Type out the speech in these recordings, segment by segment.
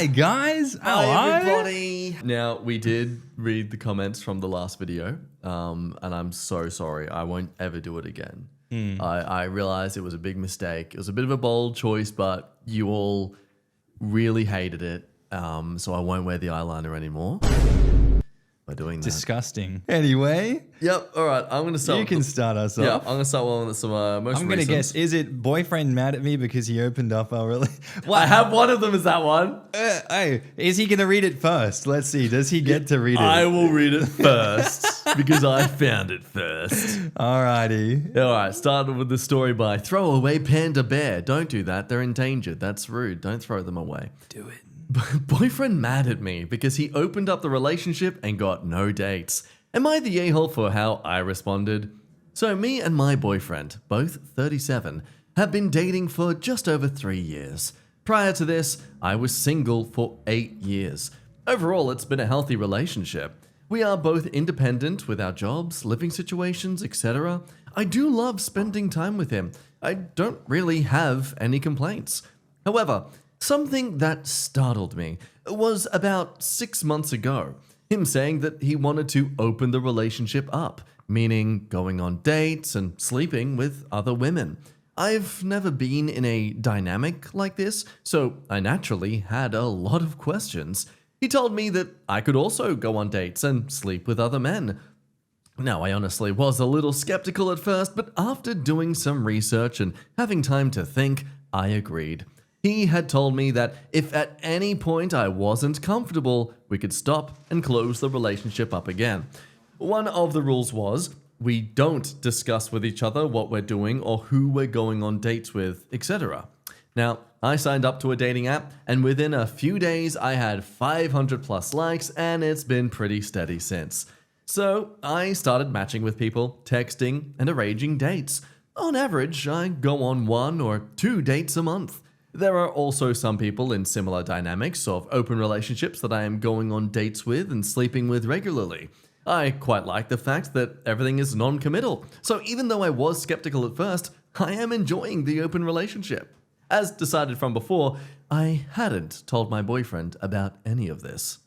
Hi guys, how Hi are everybody. Now, we did read the comments from the last video, and I'm so sorry. I won't ever do it again. I realized it was a big mistake. It was a bit of a bold choice, but you all really hated it, so I won't wear the eyeliner anymore by doing that. Disgusting. Anyway, Yep, all right, I'm going to start. you can start us Yeah, off. I'm going to start one with some most I'm gonna recent. guess, is it boyfriend mad at me because he opened up our I have one of them as that one. Hey, is he gonna read it first? Let's see. Does he get to read it? I will read it first because I found it first. Alrighty. All right, started with the story by Throwaway Panda Bear. Don't do that. They're endangered. That's rude. Don't throw them away. Do it. Boyfriend mad at me because he opened up the relationship and got no dates. Am I the a-hole for how I responded? So me and my boyfriend, both 37, have been dating for just over 3 years. Prior to this, I was single for 8 years. Overall, it's been a healthy relationship. We are both independent with our jobs, living situations, etc. I do love spending time with him. I don't really have any complaints. However, something that startled me was about 6 months ago, him saying that he wanted to open the relationship up, meaning going on dates and sleeping with other women. I've never been in a dynamic like this, so I naturally had a lot of questions. He told me that I could also go on dates and sleep with other men. Now, I honestly was a little skeptical at first, but after doing some research and having time to think, I agreed. He had told me that if at any point I wasn't comfortable, we could stop and close the relationship up again. One of the rules was we don't discuss with each other what we're doing or who we're going on dates with, etc. Now, I signed up to a dating app, and within a few days I had 500 plus likes, and it's been pretty steady since. So I started matching with people, texting, and arranging dates. On average, I go on 1 or 2 dates a month. There are also some people in similar dynamics of open relationships that I am going on dates with and sleeping with regularly. I quite like the fact that everything is non-committal, so even though I was skeptical at first, I am enjoying the open relationship. As decided from before, I hadn't told my boyfriend about any of this.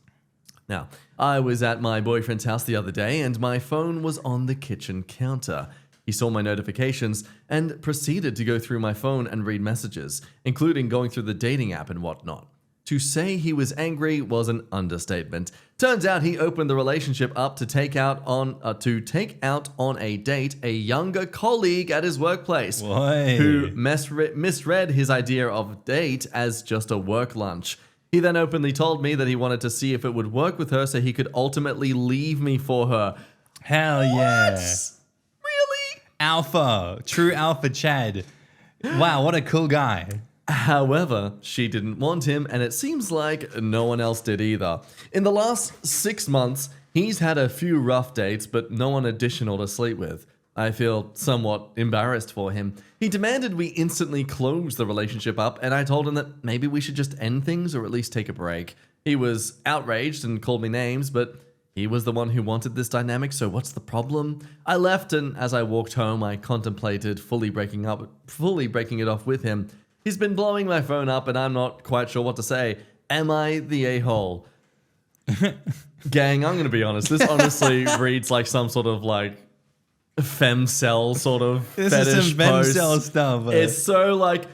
Now, I was at my boyfriend's house the other day and my phone was on the kitchen counter. He saw my notifications and proceeded to go through my phone and read messages, including going through the dating app and whatnot. To say he was angry was an understatement. Turns out he opened the relationship up to take out on a date a younger colleague at his workplace who misread his idea of date as just a work lunch. He then openly told me that he wanted to see if it would work with her so he could ultimately leave me for her. Hell yeah. Really? Alpha. True alpha Chad. Wow, what a cool guy. However, she didn't want him, and it seems like no one else did either. In the last 6 months, he's had a few rough dates, but no one additional to sleep with. I feel somewhat embarrassed for him. He demanded we instantly close the relationship up, and I told him that maybe we should just end things or at least take a break. He was outraged and called me names, but he was the one who wanted this dynamic, so what's the problem? I left, and as I walked home, I contemplated fully breaking it off with him. He's been blowing my phone up, and I'm not quite sure what to say. Am I the a-hole? Gang, I'm going to be honest. This honestly reads like some sort of like femcel sort of This fetish is some post. femcel stuff. It's so like...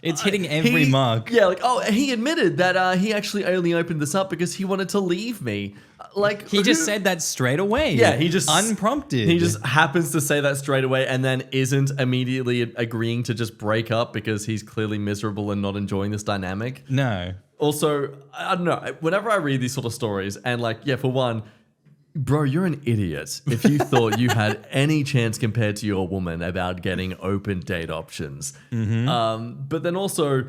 It's hitting every mark. Yeah, like, oh, he admitted that he actually only opened this up because he wanted to leave me. Like He just said that straight away. Yeah, he just... Unprompted. He just happens to say that straight away and then isn't immediately agreeing to just break up because he's clearly miserable and not enjoying this dynamic. No. Also, I don't know, whenever I read these sort of stories and like, yeah, for one, bro, you're an idiot if you thought you had any chance compared to your woman about getting open date options. But then also,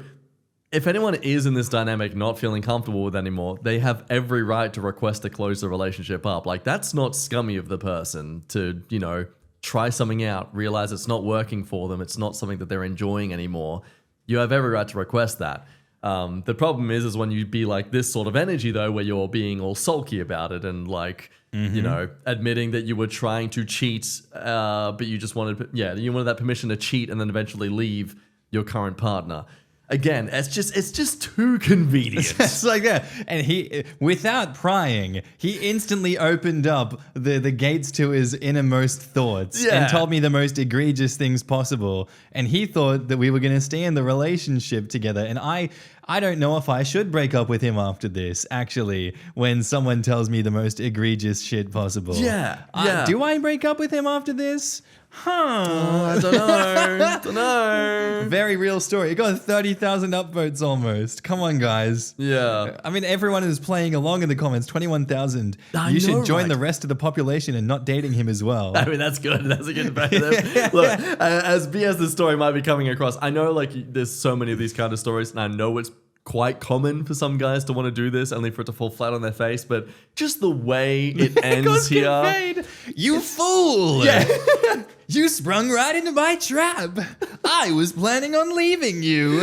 if anyone is in this dynamic not feeling comfortable with anymore, they have every right to request to close the relationship up. Like, that's not scummy of the person to, you know, try something out, realize it's not working for them, it's not something that they're enjoying anymore. You have every right to request that. The problem is when you be like this sort of energy, though, where you're being all sulky about it and like, you know, admitting that you were trying to cheat, but you just wanted, you wanted that permission to cheat and then eventually leave your current partner. Again, it's just too convenient. It's like that. And he, without prying, he instantly opened up the gates to his innermost thoughts and told me the most egregious things possible. And he thought that we were going to stay in the relationship together. And I don't know if I should break up with him after this, actually, when someone tells me the most egregious shit possible. Yeah. Do I break up with him after this? I don't know. Very real story. It got 30,000 upvotes almost. Come on, guys. Yeah. I mean, everyone is playing along in the comments. 21,000. You should join the rest of the population and not dating him as well. I mean, that's good. That's a good bet. Look, as BS this story might be coming across, I know like there's so many of these kind of stories, and I know it's quite common for some guys to want to do this, only for it to fall flat on their face. But just the way it ends here, you fool! Yeah. You sprung right into my trap. I was planning on leaving you.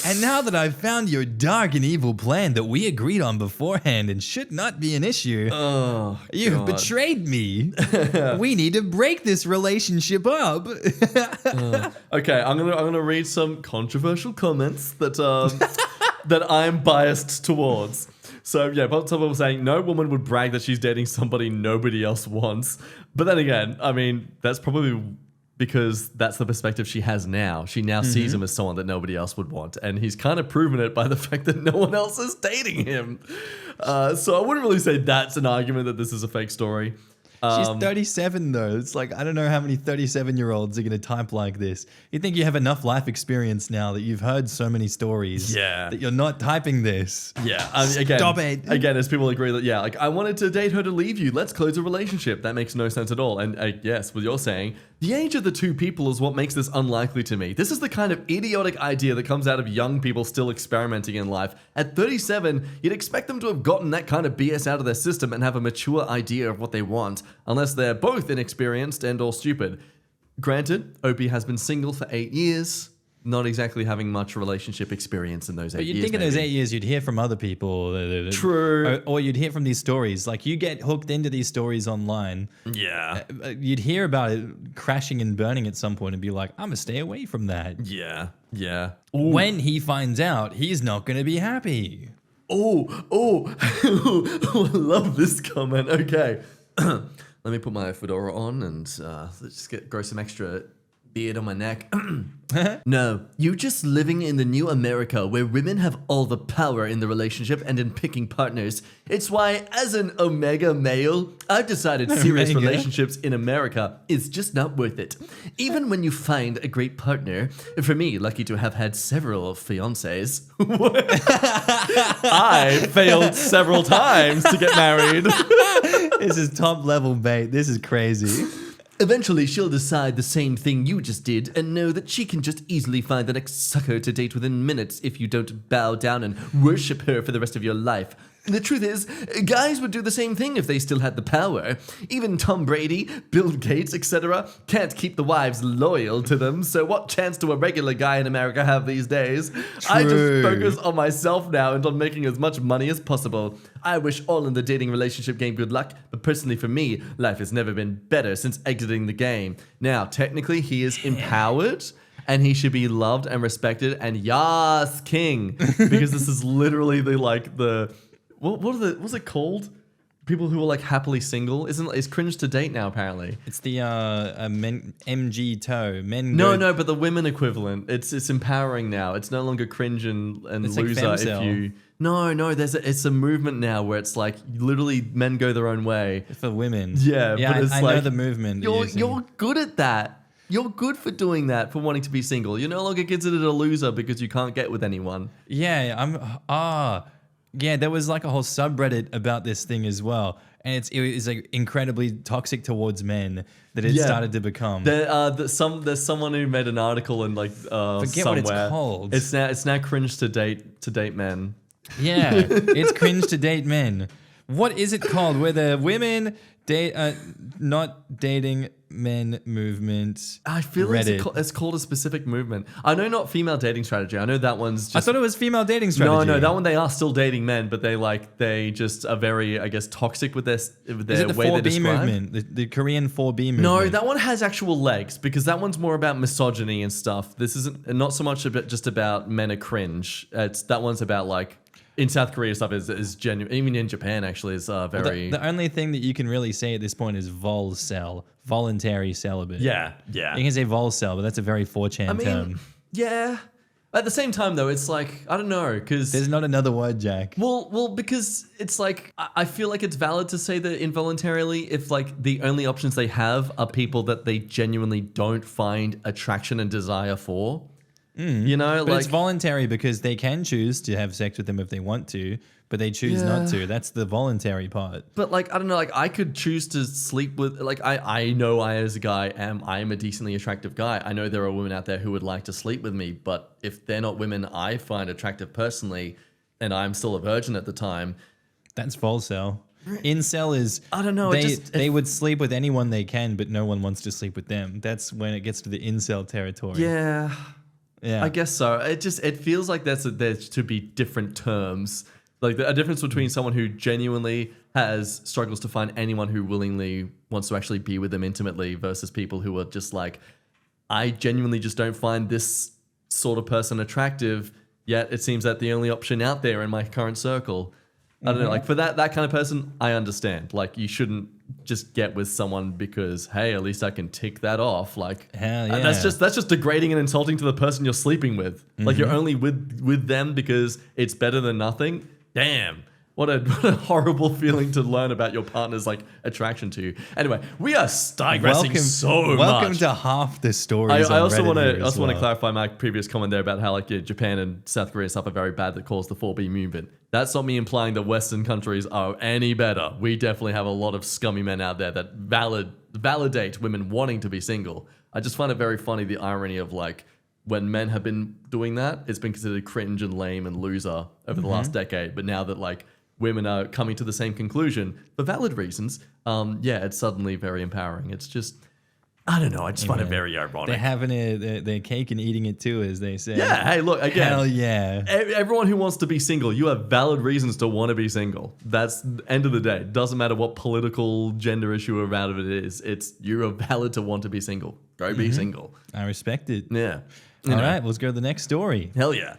And now that I've found your dark and evil plan that we agreed on beforehand and should not be an issue, you've betrayed me. We need to break this relationship up. Okay, I'm gonna read some controversial comments that that I'm biased towards. So yeah, some people were saying no woman would brag that she's dating somebody nobody else wants. But then again, I mean, that's probably because that's the perspective she has now. She now sees him as someone that nobody else would want. And he's kind of proven it by the fact that no one else is dating him. So I wouldn't really say that's an argument that this is a fake story. She's 37 though. It's like, I don't know how many 37-year-olds are going to type like this. You think you have enough life experience now that you've heard so many stories that you're not typing this. Yeah. I mean, Stop it. Again, as people agree that, yeah, like I wanted to date her to leave you. Let's close a relationship. That makes no sense at all. And yes, what you're saying, the age of the two people is what makes this unlikely to me. This is the kind of idiotic idea that comes out of young people still experimenting in life. At 37, you'd expect them to have gotten that kind of BS out of their system and have a mature idea of what they want, unless they're both inexperienced and or stupid. Granted, Opie has been single for 8 years, not exactly having much relationship experience in those 8 years. But you'd think in those 8 years you'd hear from other people. True. Or you'd hear from these stories. Like you get hooked into these stories online. Yeah. You'd hear about it crashing and burning at some point and be like, I'm going to stay away from that. Yeah. Yeah. When he finds out, he's not going to be happy. Oh, I love this comment. Okay. Let me put my fedora on and let's just grow some extra beard on my neck. No, you're just living in the new America where women have all the power in the relationship and in picking partners. It's why, as an Omega male, I've decided serious relationships in America is just not worth it. Even when you find a great partner, for me, lucky to have had several fiancés, I failed several times to get married. This is top level bait. This is crazy. Eventually, she'll decide the same thing you just did and know that she can just easily find the next sucker to date within minutes if you don't bow down and worship her for the rest of your life. The truth is, guys would do the same thing if they still had the power. Even Tom Brady, Bill Gates, etc. can't keep the wives loyal to them, so what chance do a regular guy in America have these days? I just focus on myself now and on making as much money as possible. I wish all in the dating relationship game good luck, but personally for me, life has never been better since exiting the game. Now, technically, he is empowered, and he should be loved and respected, and yas, king, because this is literally what's it called? People who are like happily single. It's cringe to date now, apparently. It's the MG toe. No, but the women equivalent. It's empowering now. It's no longer cringe and it's loser like if you. No, it's a movement now where it's like literally men go their own way. For women. Yeah, but it's I like, know the movement. You're good at that. You're good for doing that, for wanting to be single. You're no longer considered a loser because you can't get with anyone. Yeah, yeah, there was like a whole subreddit about this thing as well. And it is like incredibly toxic towards men that it started to become. There's someone who made an article and like Forget somewhere. what it's called. It's now cringe to date men. Yeah, it's cringe to date men. What is it called? Where the women not dating men movement. I feel Reddit. it's called a specific movement. I know not female dating strategy. I know that one's just... I thought it was female dating strategy. No, that one they are still dating men, but they just are very, I guess, toxic with their Is it the way they 4B describe. movement? The Korean 4B movement? No, that one has actual legs because that one's more about misogyny and stuff. This isn't not so much just about men are cringe. That one's about like in South Korea stuff is genuine. Even in Japan actually is very. The only thing that you can really say at this point is volcel, voluntary celibate. Yeah. You can say volcel, but that's a very 4chan term. Yeah. At the same time though, it's like I don't know because There's not another word, Jack. Well, because it's like I feel like it's valid to say that involuntarily if like the only options they have are people that they genuinely don't find attraction and desire for. You know, But like it's voluntary because they can choose to have sex with them if they want to, but they choose not to. That's the voluntary part. but like I don't know, like I could choose to sleep with like I know I as a guy I'm a decently attractive guy. I know there are women out there who would like to sleep with me, but if they're not women I find attractive personally and I'm still a virgin at the time, That's volcel. Incel is I don't know, They would sleep with anyone they can, but no one wants to sleep with them. That's when it gets to the incel territory. yeah. Yeah. I guess so. It feels like there to be different terms, like a difference between someone who genuinely struggles to find anyone who willingly wants to actually be with them intimately versus people who are just like, I genuinely just don't find this sort of person attractive. Yet it seems that the only option out there in my current circle. I don't know. Like for that kind of person, I understand. Like you shouldn't just get with someone because hey, at least I can tick that off. Like Hell yeah. that's just degrading and insulting to the person you're sleeping with. Like you're only with them because it's better than nothing. Damn. What a horrible feeling to learn about your partner's like attraction to you. Anyway, we are digressing so much. Welcome to half the stories. I also want to clarify my previous comment there about how like Japan and South Korea stuff are very bad that cause the 4B movement. That's not me implying that Western countries are any better. We definitely have a lot of scummy men out there that validate women wanting to be single. I just find it very funny the irony of like when men have been doing that, it's been considered cringe and lame and loser over the last decade. But now that like women are coming to the same conclusion for valid reasons, it's suddenly very empowering. It's just, I don't know. I just find it very ironic. They're having their cake and eating it too, as they say. Yeah. Hey, look, again. Hell yeah. Everyone who wants to be single, you have valid reasons to want to be single. That's the end of the day. Doesn't matter what political gender issue about it is. You're valid to want to be single. Go be single. I respect it. Yeah. All right, let's go to the next story. Hell yeah.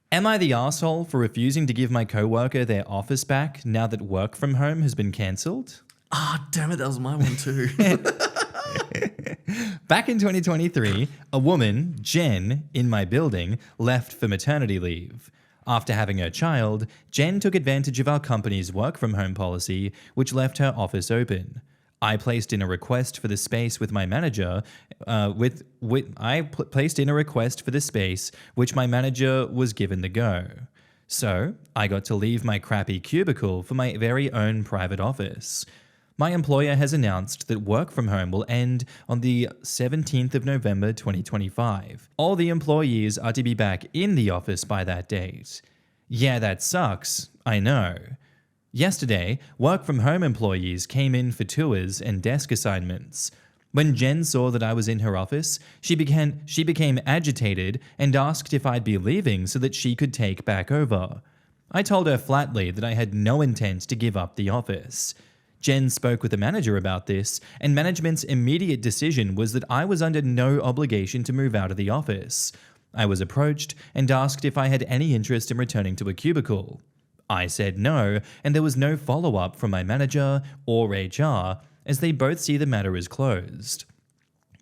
Am I the asshole for refusing to give my coworker their office back now that work from home has been cancelled? Ah, damn it. That was my one too. Back in 2023, a woman, Jen, in my building, left for maternity leave. After having her child, Jen took advantage of our company's work from home policy, which left her office open. I placed in a request for the space with my manager. Placed in a request for the space, which my manager was given the go. So I got to leave my crappy cubicle for my very own private office. My employer has announced that work from home will end on the 17th of November 2025. All the employees are to be back in the office by that date. Yeah, that sucks, I know. Yesterday, work from home employees came in for tours and desk assignments. When Jen saw that I was in her office, she became agitated and asked if I'd be leaving so that she could take back over. I told her flatly that I had no intent to give up the office. Jen spoke with the manager about this, and management's immediate decision was that I was under no obligation to move out of the office. I was approached and asked if I had any interest in returning to a cubicle. I said no, and there was no follow-up from my manager or HR, as they both see the matter as closed.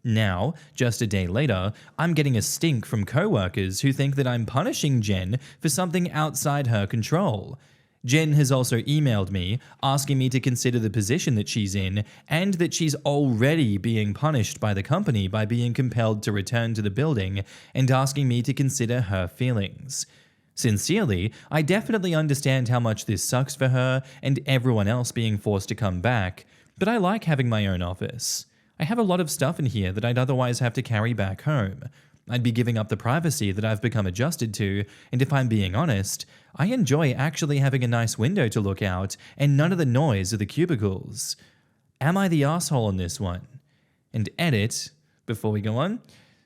Now, just a day later, I'm getting a stink from coworkers who think that I'm punishing Jen for something outside her control. Jen has also emailed me, asking me to consider the position that she's in, and that she's already being punished by the company by being compelled to return to the building, and asking me to consider her feelings. Sincerely, I definitely understand how much this sucks for her and everyone else being forced to come back, but I like having my own office. I have a lot of stuff in here that I'd otherwise have to carry back home. I'd be giving up the privacy that I've become adjusted to, and if I'm being honest, I enjoy actually having a nice window to look out and none of the noise of the cubicles. Am I the asshole on this one? And edit, before we go on.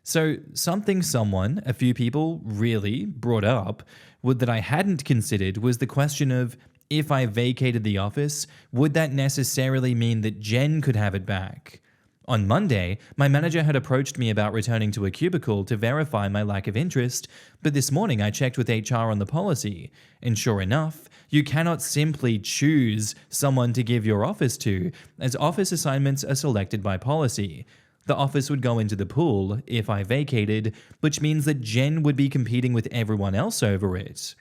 So something a few people really brought up that I hadn't considered was the question of, if I vacated the office, would that necessarily mean that Jen could have it back? On Monday, my manager had approached me about returning to a cubicle to verify my lack of interest, but this morning I checked with HR on the policy, and sure enough, you cannot simply choose someone to give your office to, as office assignments are selected by policy. The office would go into the pool if I vacated, which means that Jen would be competing with everyone else over it.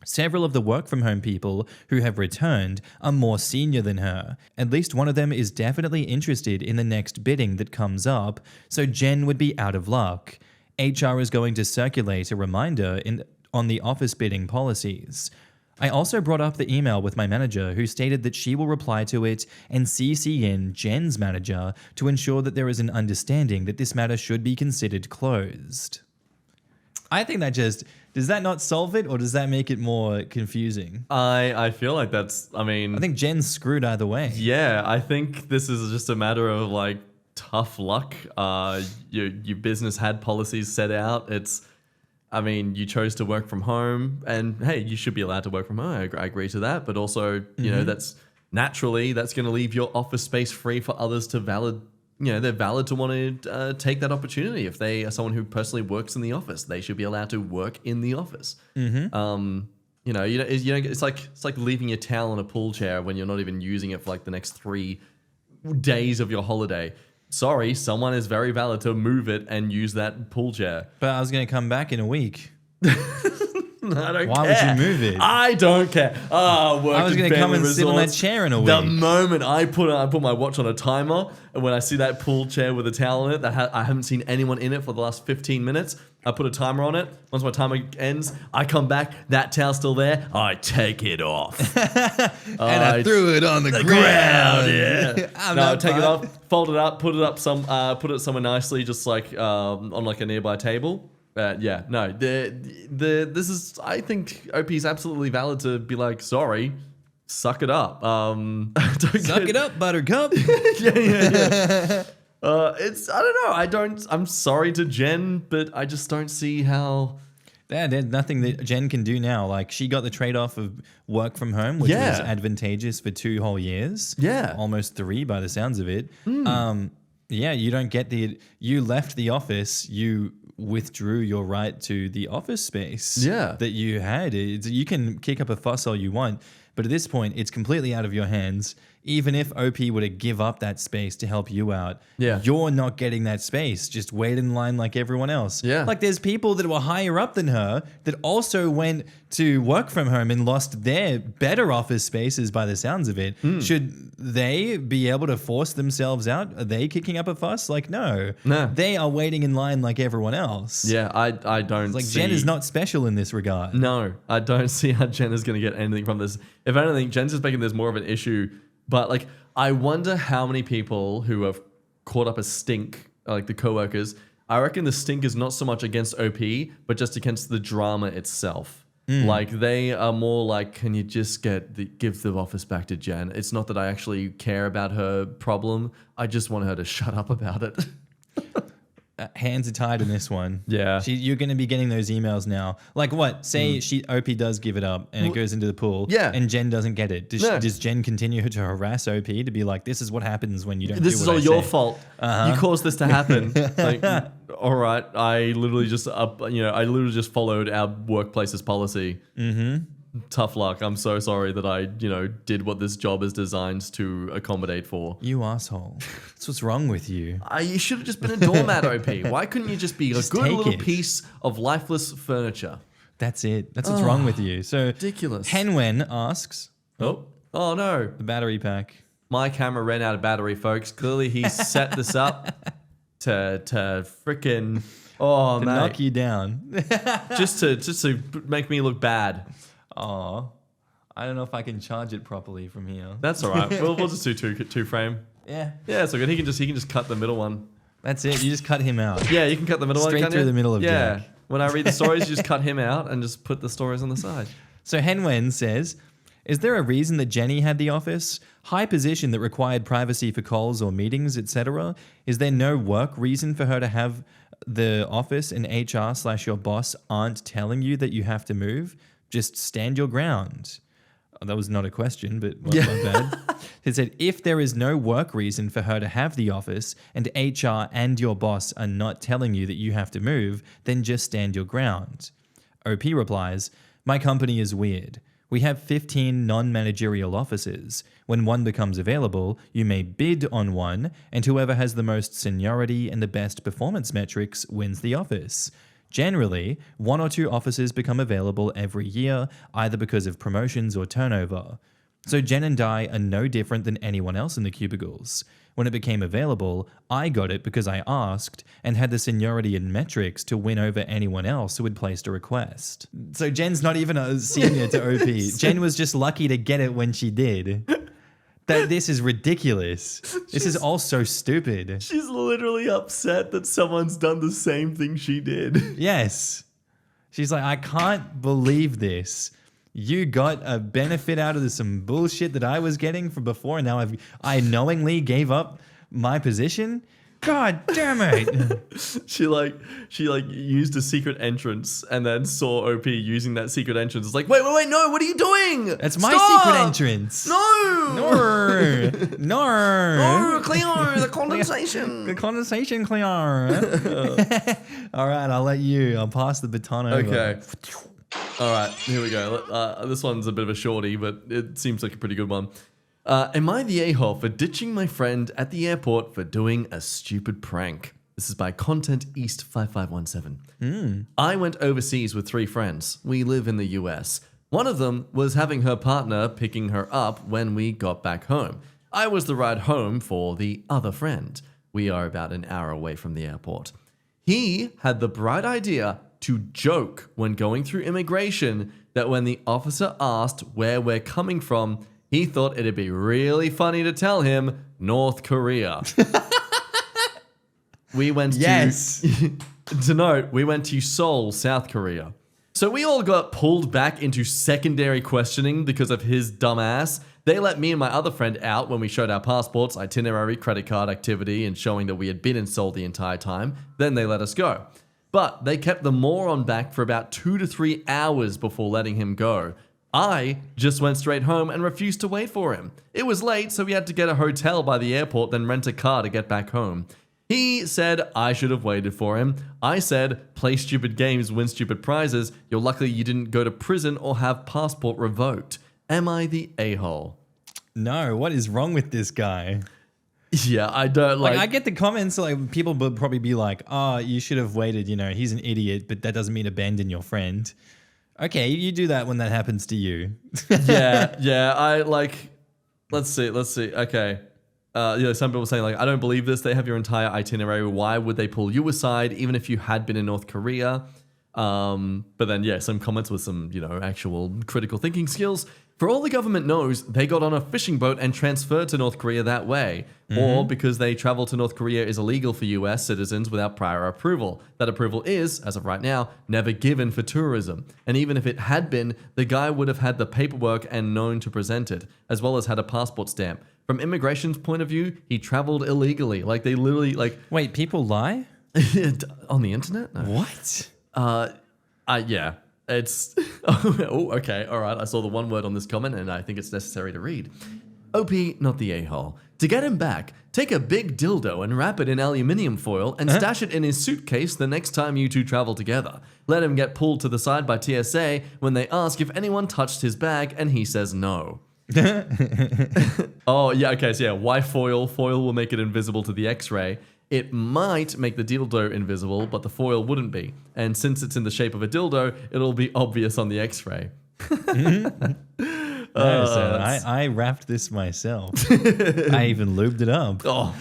Several of the work-from-home people who have returned are more senior than her. At least one of them is definitely interested in the next bidding that comes up, so Jen would be out of luck. HR is going to circulate a reminder on the office bidding policies. I also brought up the email with my manager, who stated that she will reply to it and CC in Jen's manager to ensure that there is an understanding that this matter should be considered closed. I think does that not solve it, or does that make it more confusing? I feel like I think Jen's screwed either way. Yeah, I think this is just a matter of like tough luck. Your business had policies set out. You chose to work from home, and hey, you should be allowed to work from home. I agree to that, but also, that's going to leave your office space free for others to they're valid to want to take that opportunity. If they are someone who personally works in the office, they should be allowed to work in the office. It's like leaving your towel in a pool chair when you're not even using it for like the next 3 days of your holiday. Sorry, someone is very valid to move it and use that pool chair. But I was going to come back in a week. I don't Why care. would you move it? I don't care. I was going to come and sit on that chair in a week. The moment I put my watch on a timer, and when I see that pool chair with a towel in it, I haven't seen anyone in it for the last 15 minutes, I put a timer on it. Once my timer ends, I come back, that towel's still there, I take it off. And I threw it on the ground. Yeah. I take it off, fold it up, put it somewhere nicely, just like on like a nearby table. I think OP is absolutely valid to be like, sorry, suck it up. Suck it up, buttercup. yeah. I don't know. I'm sorry to Jen, but I just don't see how. There's nothing that Jen can do now. Like, she got the trade-off of work from home, which was advantageous for 2 whole years. Yeah. Almost 3 by the sounds of it. You don't get you left the office, you withdrew your right to the office space that you had. You can kick up a fuss all you want, but at this point, it's completely out of your hands. Even if OP were to give up that space to help you out, you're not getting that space. Just wait in line like everyone else. Yeah. Like, there's people that were higher up than her that also went to work from home and lost their better office spaces by the sounds of it. Should they be able to force themselves out? Are they kicking up a fuss? Like, no. They are waiting in line like everyone else. Yeah, I don't see... Jen is not special in this regard. No, I don't see how Jen is going to get anything from this. If anything, Jen's just making this more of an issue. But like, I wonder how many people who have caught up a stink, like the coworkers, I reckon the stink is not so much against OP, but just against the drama itself. Like, they are more like, can you just give the office back to Jen? It's not that I actually care about her problem. I just want her to shut up about it. Hands are tied in this one. Yeah. You're going to be getting those emails now. Like, what? Say OP does give it up and it goes into the pool. Yeah. And Jen doesn't get it. Does Jen continue to harass OP to be like, this is what happens when you don't do what I say? This is all your fault. You caused this to happen. Like, all right. I literally just followed our workplace's policy. Tough luck. I'm so sorry that I, did what this job is designed to accommodate for. You asshole. That's what's wrong with you. You should have just been a doormat, OP. Why couldn't you just be a good little piece of lifeless furniture? That's it. That's what's wrong with you. So ridiculous. Henwen asks... Oh no. The battery pack. My camera ran out of battery, folks. Clearly he set this up to freaking... Oh, to mate. knock you down. just to make me look bad. Oh, I don't know if I can charge it properly from here. That's all right. We'll just do two frame. Yeah. Yeah, it's all good. He can just cut the middle one. That's it. You just cut him out. Yeah, you can cut the middle one. Straight through the middle of Jack. When I read the stories, you just cut him out and just put the stories on the side. So Henwen says, is there a reason that Jenny had the office? High position that required privacy for calls or meetings, etc. Is there no work reason for her to have the office and HR/your boss aren't telling you that you have to move? Just stand your ground. Oh, that was not a question, but not bad. It said, if there is no work reason for her to have the office and HR and your boss are not telling you that you have to move, then just stand your ground. OP replies, my company is weird. We have 15 non-managerial offices. When one becomes available, you may bid on one, and whoever has the most seniority and the best performance metrics wins the office. Generally, 1 or 2 offices become available every year, either because of promotions or turnover. So Jen and Di are no different than anyone else in the cubicles. When it became available, I got it because I asked and had the seniority and metrics to win over anyone else who had placed a request. So Jen's not even a senior to OP. Jen was just lucky to get it when she did. This is ridiculous. This is all so stupid. She's literally upset that someone's done the same thing she did. Yes. She's like, I can't believe this. You got a benefit out of some bullshit that I was getting from before, and now I knowingly gave up my position? God damn it. She used a secret entrance and then saw OP using that secret entrance. It's like, wait, no, what are you doing? That's my secret entrance. No, Cleo, the condensation. The condensation, Cleo. All right, I'll pass the baton over. Okay. All right, here we go. This one's a bit of a shorty, but it seems like a pretty good one. Am I the a-hole for ditching my friend at the airport for doing a stupid prank? This is by Content East 5517. I went overseas with 3 friends. We live in the US. One of them was having her partner picking her up when we got back home. I was the ride home for the other friend. We are about an hour away from the airport. He had the bright idea to joke when going through immigration that when the officer asked where we're coming from, he thought it'd be really funny to tell him North Korea. We went to note, we went to Seoul, South Korea. So we all got pulled back into secondary questioning because of his dumbass. They let me and my other friend out when we showed our passports, itinerary, credit card activity, and showing that we had been in Seoul the entire time. Then they let us go. But they kept the moron back for about 2 to 3 hours before letting him go. I just went straight home and refused to wait for him. It was late, so we had to get a hotel by the airport, then rent a car to get back home. He said I should have waited for him. I said, play stupid games, win stupid prizes. You're lucky you didn't go to prison or have passport revoked. Am I the a-hole? No, what is wrong with this guy? Yeah, I don't like... I get the comments, like, people would probably be like, oh, you should have waited, he's an idiot, but that doesn't mean abandon your friend. Okay, you do that when that happens to you. yeah, I like... Let's see, okay. Some people saying, like, I don't believe this, they have your entire itinerary, why would they pull you aside, even if you had been in North Korea? But then, some comments with some, actual critical thinking skills. For all the government knows, they got on a fishing boat and transferred to North Korea that way. Or because they travel to North Korea is illegal for US citizens without prior approval. That approval is, as of right now, never given for tourism. And even if it had been, the guy would have had the paperwork and known to present it, as well as had a passport stamp. From immigration's point of view, he traveled illegally. Like, they literally, like... Wait, people lie? On the internet? No. What? Yeah. It's... oh, okay. All right. I saw the one word on this comment, and I think it's necessary to read. OP, not the a-hole. To get him back, take a big dildo and wrap it in aluminium foil and stash it in his suitcase the next time you two travel together. Let him get pulled to the side by TSA when they ask if anyone touched his bag, and he says no. Oh, yeah, okay, so yeah, why foil? Foil will make it invisible to the X-ray. It might make the dildo invisible, but the foil wouldn't be. And since it's in the shape of a dildo, it'll be obvious on the X-ray. I wrapped this myself. I even lubed it up. Oh,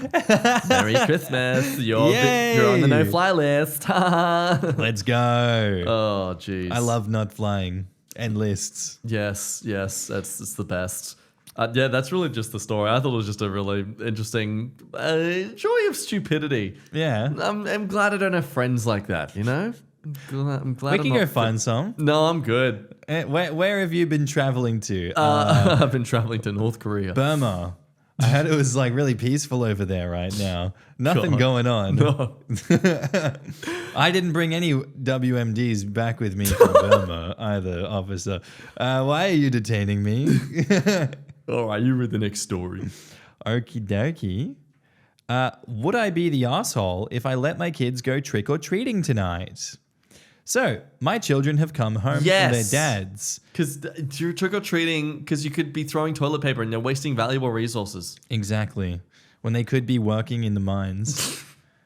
Merry Christmas. You're on the no-fly list. Let's go. Oh, jeez. I love not flying and lists. Yes, it's the best. Yeah, that's really just the story. I thought it was just a really interesting joy of stupidity. Yeah. I'm glad I don't have friends like that, you know? I'm glad We I'm can not go find some. No, I'm good. Where have you been traveling to? I've been traveling to North Korea. Burma. I heard it was like really peaceful over there right now. Nothing going on. No. I didn't bring any WMDs back with me from Burma either, officer. Why are you detaining me? All right, you read the next story. Okie dokie. Would I be the asshole if I let my kids go trick-or-treating tonight? So, my children have come home from their dads. Because you're trick-or-treating because you could be throwing toilet paper and they're wasting valuable resources. Exactly. When they could be working in the mines.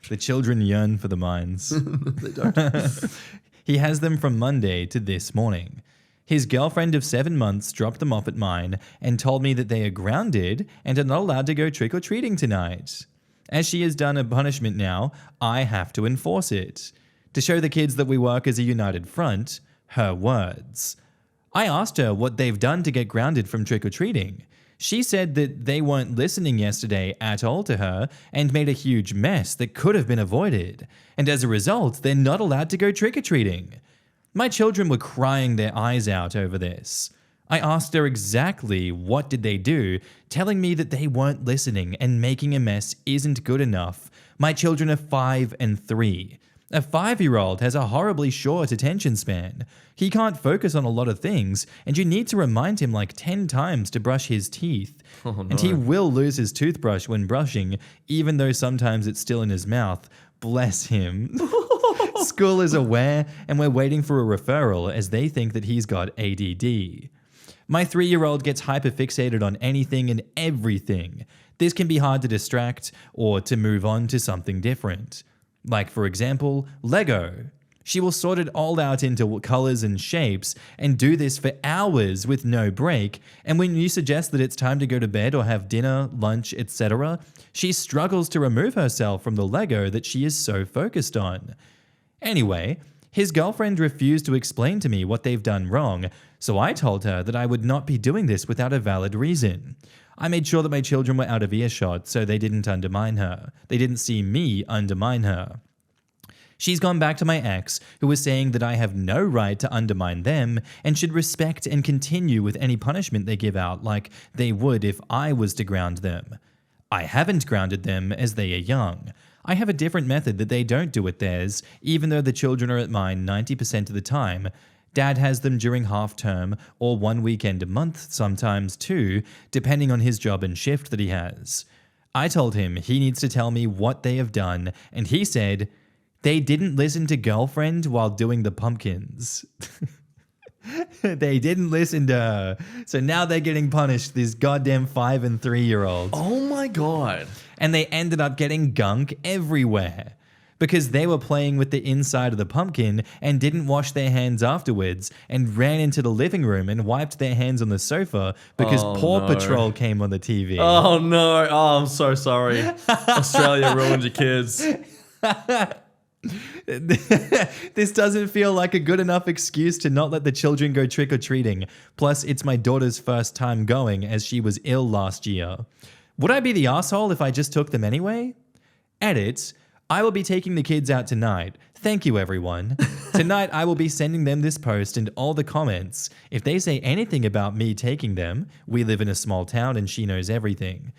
The children yearn for the mines. They don't. He has them from Monday to this morning. His girlfriend of 7 months dropped them off at mine and told me that they are grounded and are not allowed to go trick-or-treating tonight. As she has done a punishment now, I have to enforce it. To show the kids that we work as a united front, her words. I asked her what they've done to get grounded from trick-or-treating. She said that they weren't listening yesterday at all to her and made a huge mess that could have been avoided. And as a result, they're not allowed to go trick-or-treating. My children were crying their eyes out over this. I asked her exactly what did they do, telling me that they weren't listening and making a mess isn't good enough. My children are 5 and 3. A 5-year-old has a horribly short attention span. He can't focus on a lot of things, and you need to remind him like 10 times to brush his teeth. Oh, no. And he will lose his toothbrush when brushing, even though sometimes it's still in his mouth. Bless him. School is aware, and we're waiting for a referral as they think that he's got ADD. My 3-year-old gets hyperfixated on anything and everything. This can be hard to distract or to move on to something different. Like, for example, Lego. She will sort it all out into colors and shapes and do this for hours with no break, and when you suggest that it's time to go to bed or have dinner, lunch, etc., she struggles to remove herself from the Lego that she is so focused on. Anyway, his girlfriend refused to explain to me what they've done wrong, so I told her that I would not be doing this without a valid reason. I made sure that my children were out of earshot so they didn't undermine her. They didn't see me undermine her. She's gone back to my ex, who was saying that I have no right to undermine them and should respect and continue with any punishment they give out like they would if I was to ground them. I haven't grounded them as they are young. I have a different method that they don't do with theirs, even though the children are at mine 90% of the time. Dad has them during half term or 1 weekend a month, sometimes 2, depending on his job and shift that he has. I told him he needs to tell me what they have done, and he said, they didn't listen to girlfriend while doing the pumpkins. They didn't listen to her. So now they're getting punished, these goddamn 5 and 3-year-olds. Oh my God. And they ended up getting gunk everywhere. Because they were playing with the inside of the pumpkin and didn't wash their hands afterwards and ran into the living room and wiped their hands on the sofa because Paw Patrol came on the TV. Oh no. Oh, I'm so sorry. Australia ruined your kids. This doesn't feel like a good enough excuse to not let the children go trick-or-treating. Plus, it's my daughter's first time going as she was ill last year. Would I be the asshole if I just took them anyway? Edit. I will be taking the kids out tonight. Thank you, everyone. Tonight, I will be sending them this post and all the comments. If they say anything about me taking them, we live in a small town and she knows everything.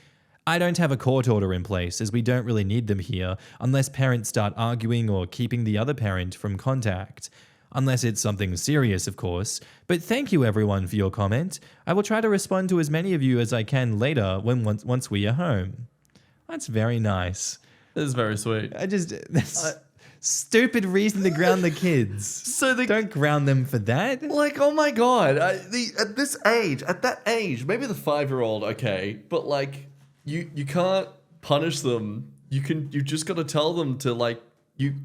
I don't have a court order in place as we don't really need them here unless parents start arguing or keeping the other parent from contact. Unless it's something serious, of course. But thank you, everyone, for your comment. I will try to respond to as many of you as I can later once we are home. That's very nice. This is very sweet. Stupid reason to ground the kids. So don't ground them for that. Like, oh my God. At that age, maybe the 5-year-old, okay, but like, you can't punish them. You just got to tell them to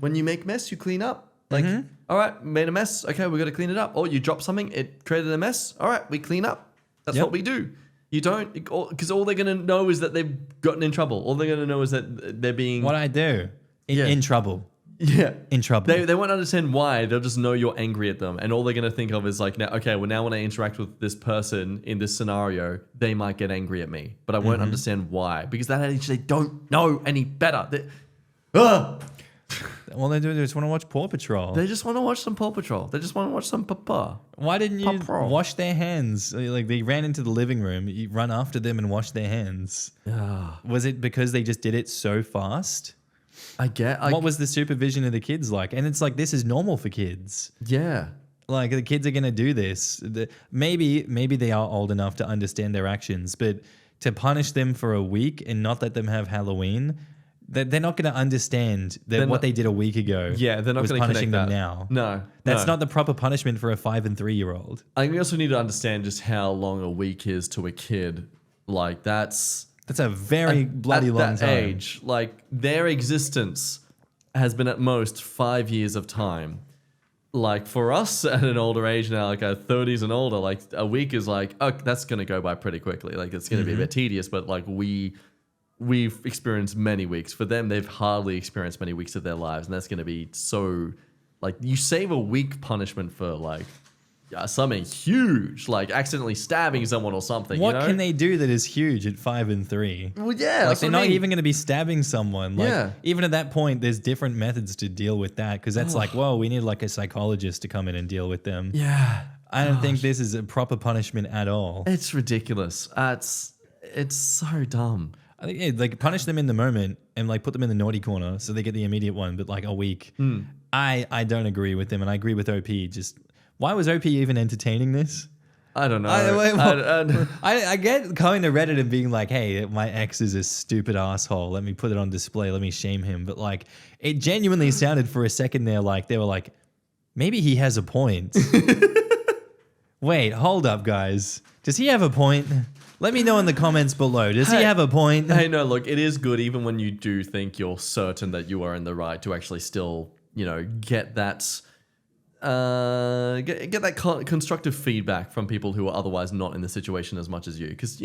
when you make mess, you clean up. Like, all right, made a mess. Okay, we got to clean it up. Or you drop something, it created a mess. All right, we clean up. That's what we do. You don't, because all they're going to know is that they've gotten in trouble. All they're going to know is that they're being... What I do in trouble. Yeah. in trouble. They won't understand why. They'll just know you're angry at them. And all they're going to think of is like, now when I interact with this person in this scenario, they might get angry at me. But I won't understand why. Because that age, they don't know any better. All they do is just want to watch Paw Patrol. They just want to watch some Paw Patrol. They just want to watch some Papa. Why didn't you Papa. wash their hands? Like they ran into the living room. You run after them and wash their hands. Was it because they just did it so fast? What was the supervision of the kids like? And it's like, this is normal for kids. Yeah. Like the kids are going to do this. Maybe they are old enough to understand their actions, but to punish them for a week and not let them have Halloween, they're not going to understand what they did a week ago. Yeah, they're not was going to punishing connect them that. now. No. That's not the proper punishment for a 5 and 3-year-old. I think we also need to understand just how long a week is to a kid. Like that's a very bloody long at that time. age. Like their existence has been at most 5 years of time. Like for us at an older age now, like our 30s and older, like a week is like, oh, that's going to go by pretty quickly. Like it's going to be a bit tedious, but like we've experienced many weeks. For them, they've hardly experienced many weeks of their lives, and that's going to be so. Like you save a week punishment for like something huge, like accidentally stabbing someone or something. What can they do that is huge at 5 and 3? Well, yeah, like they're not even going to be stabbing someone. Like Yeah. even at that point, there's different methods to deal with that because that's like, well, we need like a psychologist to come in and deal with them. Yeah, I don't think this is a proper punishment at all. it's ridiculous. It's so dumb. I think like punish them in the moment and like put them in the naughty corner so they get the immediate one, but like a week. I don't agree with them, and I agree with OP. Just why was OP even entertaining this? I don't know. I get going to Reddit and being like, hey, my ex is a stupid asshole. Let me put it on display. Let me shame him. But like, it genuinely sounded for a second there like they were like, maybe he has a point. Wait, hold up, guys. Does he have a point? Let me know in the comments below. Does he have a point? Hey, no, look, it is good even when you do think you're certain that you are in the right to actually still, get that get that constructive feedback from people who are otherwise not in the situation as much as you. Because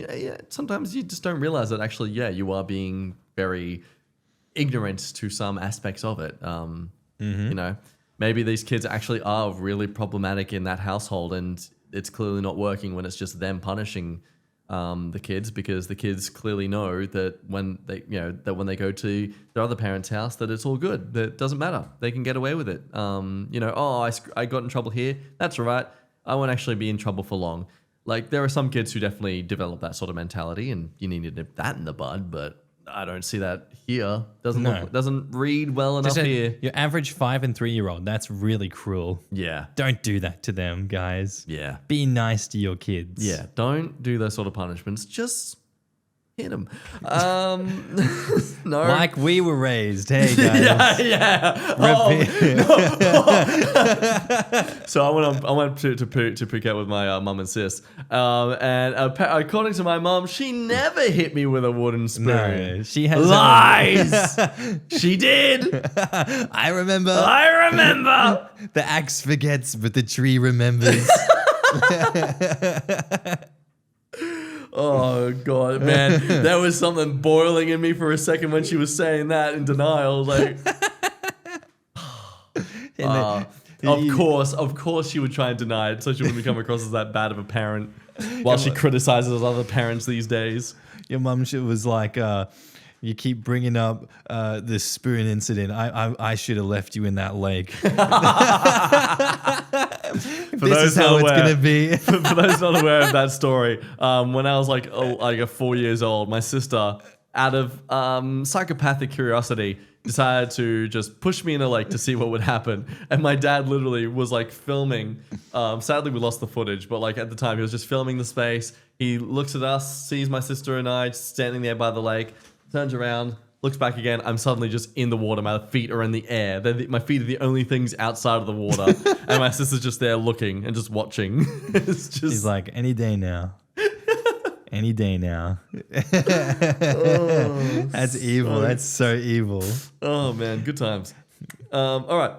sometimes you just don't realize that actually, you are being very ignorant to some aspects of it. Maybe these kids actually are really problematic in that household, and it's clearly not working when it's just them punishing the kids, because the kids clearly know that when they go to their other parents' house, that it's all good. That it doesn't matter. They can get away with it. I got in trouble here. That's all right. I won't actually be in trouble for long. Like there are some kids who definitely develop that sort of mentality, and you need to nip that in the bud. But I don't see that here. Doesn't read well enough here. Your average 5 and 3-year-old. That's really cruel. Yeah. Don't do that to them, guys. Yeah. Be nice to your kids. Yeah. Don't do those sort of punishments. Just hit them. No. Like we were raised. Hey, guys. Yeah. So I went to Phuket with my mum and sis. And according to my mum, she never hit me with a wooden spoon. No, she has lies. She did. I remember. The axe forgets, but the tree remembers. Oh, God, man. There was something boiling in me for a second when she was saying that in denial. Like, of course she would try and deny it so she wouldn't come across as that bad of a parent while she criticizes other parents these days. Your mum was like, you keep bringing up the spoon incident. I should have left you in that lake. This is how it's going to be. For those not aware of that story, when I was like 4 years old, my sister, out of psychopathic curiosity, decided to just push me in a lake to see what would happen. And my dad literally was like filming. Sadly, we lost the footage, but like at the time, he was just filming the space. He looks at us, sees my sister and I just standing there by the lake, turns around, looks back again. I'm suddenly just in the water. My feet are in the air. My feet are the only things outside of the water. And my sister's just there looking and just watching. It's just... She's like, any day now. Any day now. That's evil. That's so evil. Oh, man. Good times. All right.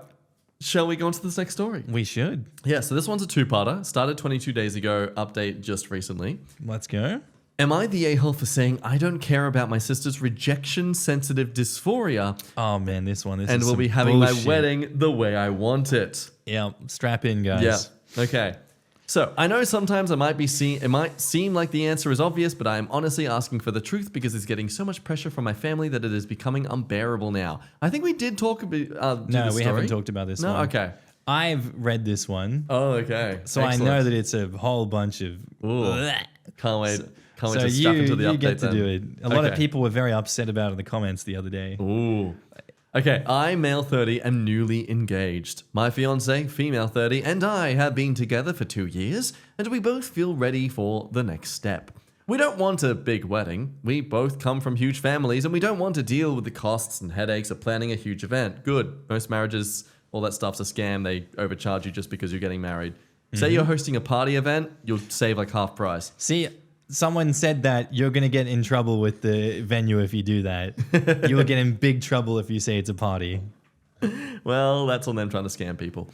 Shall we go on to this next story? We should. Yeah, so this one's a two-parter. Started 22 days ago. Update just recently. Let's go. Am I the a-hole for saying I don't care about my sister's rejection-sensitive dysphoria Oh man, this one. This and is will some be having bullshit. my wedding the way I want it? Yeah, strap in, guys. Yeah. Okay. So I know sometimes it might seem like the answer is obvious, but I am honestly asking for the truth because it's getting so much pressure from my family that it is becoming unbearable now. I think we did talk about. No, we haven't talked about this one. No, okay. I've read this one, Oh, okay. so I know that it's a whole bunch of. Ooh. Can't wait. Can't wait So to strap into the you update get to then. do it. A lot of Okay. people were very upset about it in the comments the other day. Ooh. Okay, I, male 30, am newly engaged. My fiance, female 30, and I have been together for 2 years, and we both feel ready for the next step. We don't want a big wedding. We both come from huge families, and we don't want to deal with the costs and headaches of planning a huge event. Good. Most marriages, all that stuff's a scam. They overcharge you just because you're getting married. Say you're hosting a party event, you'll save like half price. See, someone said that you're going to get in trouble with the venue if you do that. You'll get in big trouble if you say it's a party. Well, that's on them trying to scam people.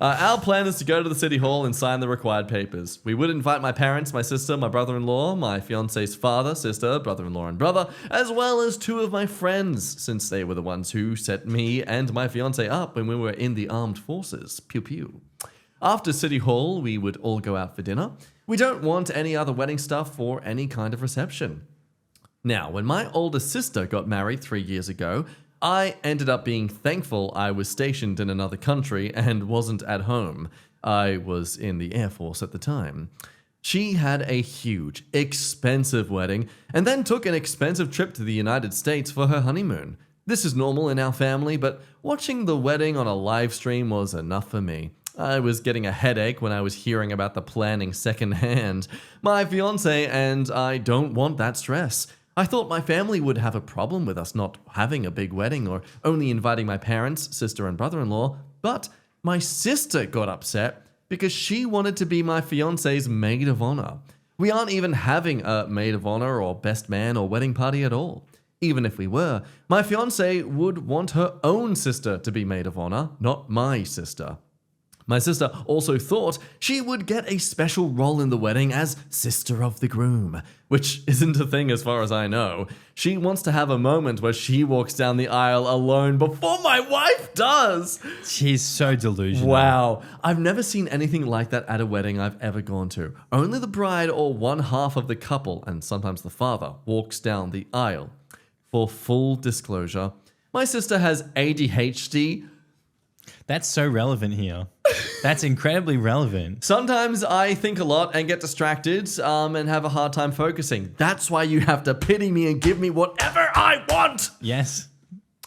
Our plan is to go to the city hall and sign the required papers. We would invite my parents, my sister, my brother-in-law, my fiance's father, sister, brother-in-law, and brother, as well as 2 of my friends, since they were the ones who set me and my fiance up when we were in the armed forces. Pew pew. After City Hall, we would all go out for dinner. We don't want any other wedding stuff or any kind of reception. Now, when my older sister got married 3 years ago, I ended up being thankful I was stationed in another country and wasn't at home. I was in the Air Force at the time. She had a huge, expensive wedding and then took an expensive trip to the United States for her honeymoon. This is normal in our family, but watching the wedding on a live stream was enough for me. I was getting a headache when I was hearing about the planning secondhand. My fiance and I don't want that stress. I thought my family would have a problem with us not having a big wedding or only inviting my parents, sister, and brother-in-law, but my sister got upset because she wanted to be my fiance's maid of honor. We aren't even having a maid of honor or best man or wedding party at all. Even if we were, my fiance would want her own sister to be maid of honor, not my sister. My sister also thought she would get a special role in the wedding as sister of the groom, which isn't a thing as far as I know. She wants to have a moment where she walks down the aisle alone before my wife does. She's so delusional. Wow. I've never seen anything like that at a wedding I've ever gone to. Only the bride or one half of the couple, and sometimes the father, walks down the aisle. For full disclosure, my sister has ADHD. That's so relevant here. That's incredibly relevant. Sometimes I think a lot and get distracted and have a hard time focusing. That's why you have to pity me and give me whatever I want. Yes.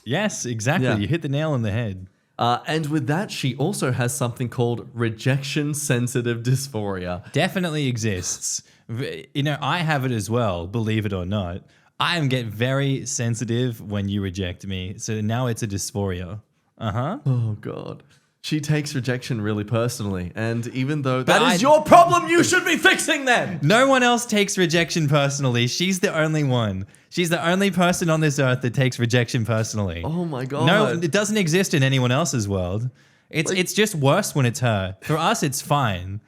Yes, exactly. Yeah. You hit the nail on the head. And with that, she also has something called rejection-sensitive dysphoria. Definitely exists. You know, I have it as well, believe it or not. I get very sensitive when you reject me. So now it's a dysphoria. Uh-huh. Oh, God. She takes rejection really personally. And even though that But is your problem, you should be fixing them. No one else takes rejection personally. She's the only one. She's the only person on this earth that takes rejection personally. Oh, my God. No, it doesn't exist in anyone else's world. It's just worse when it's her. For us, it's fine.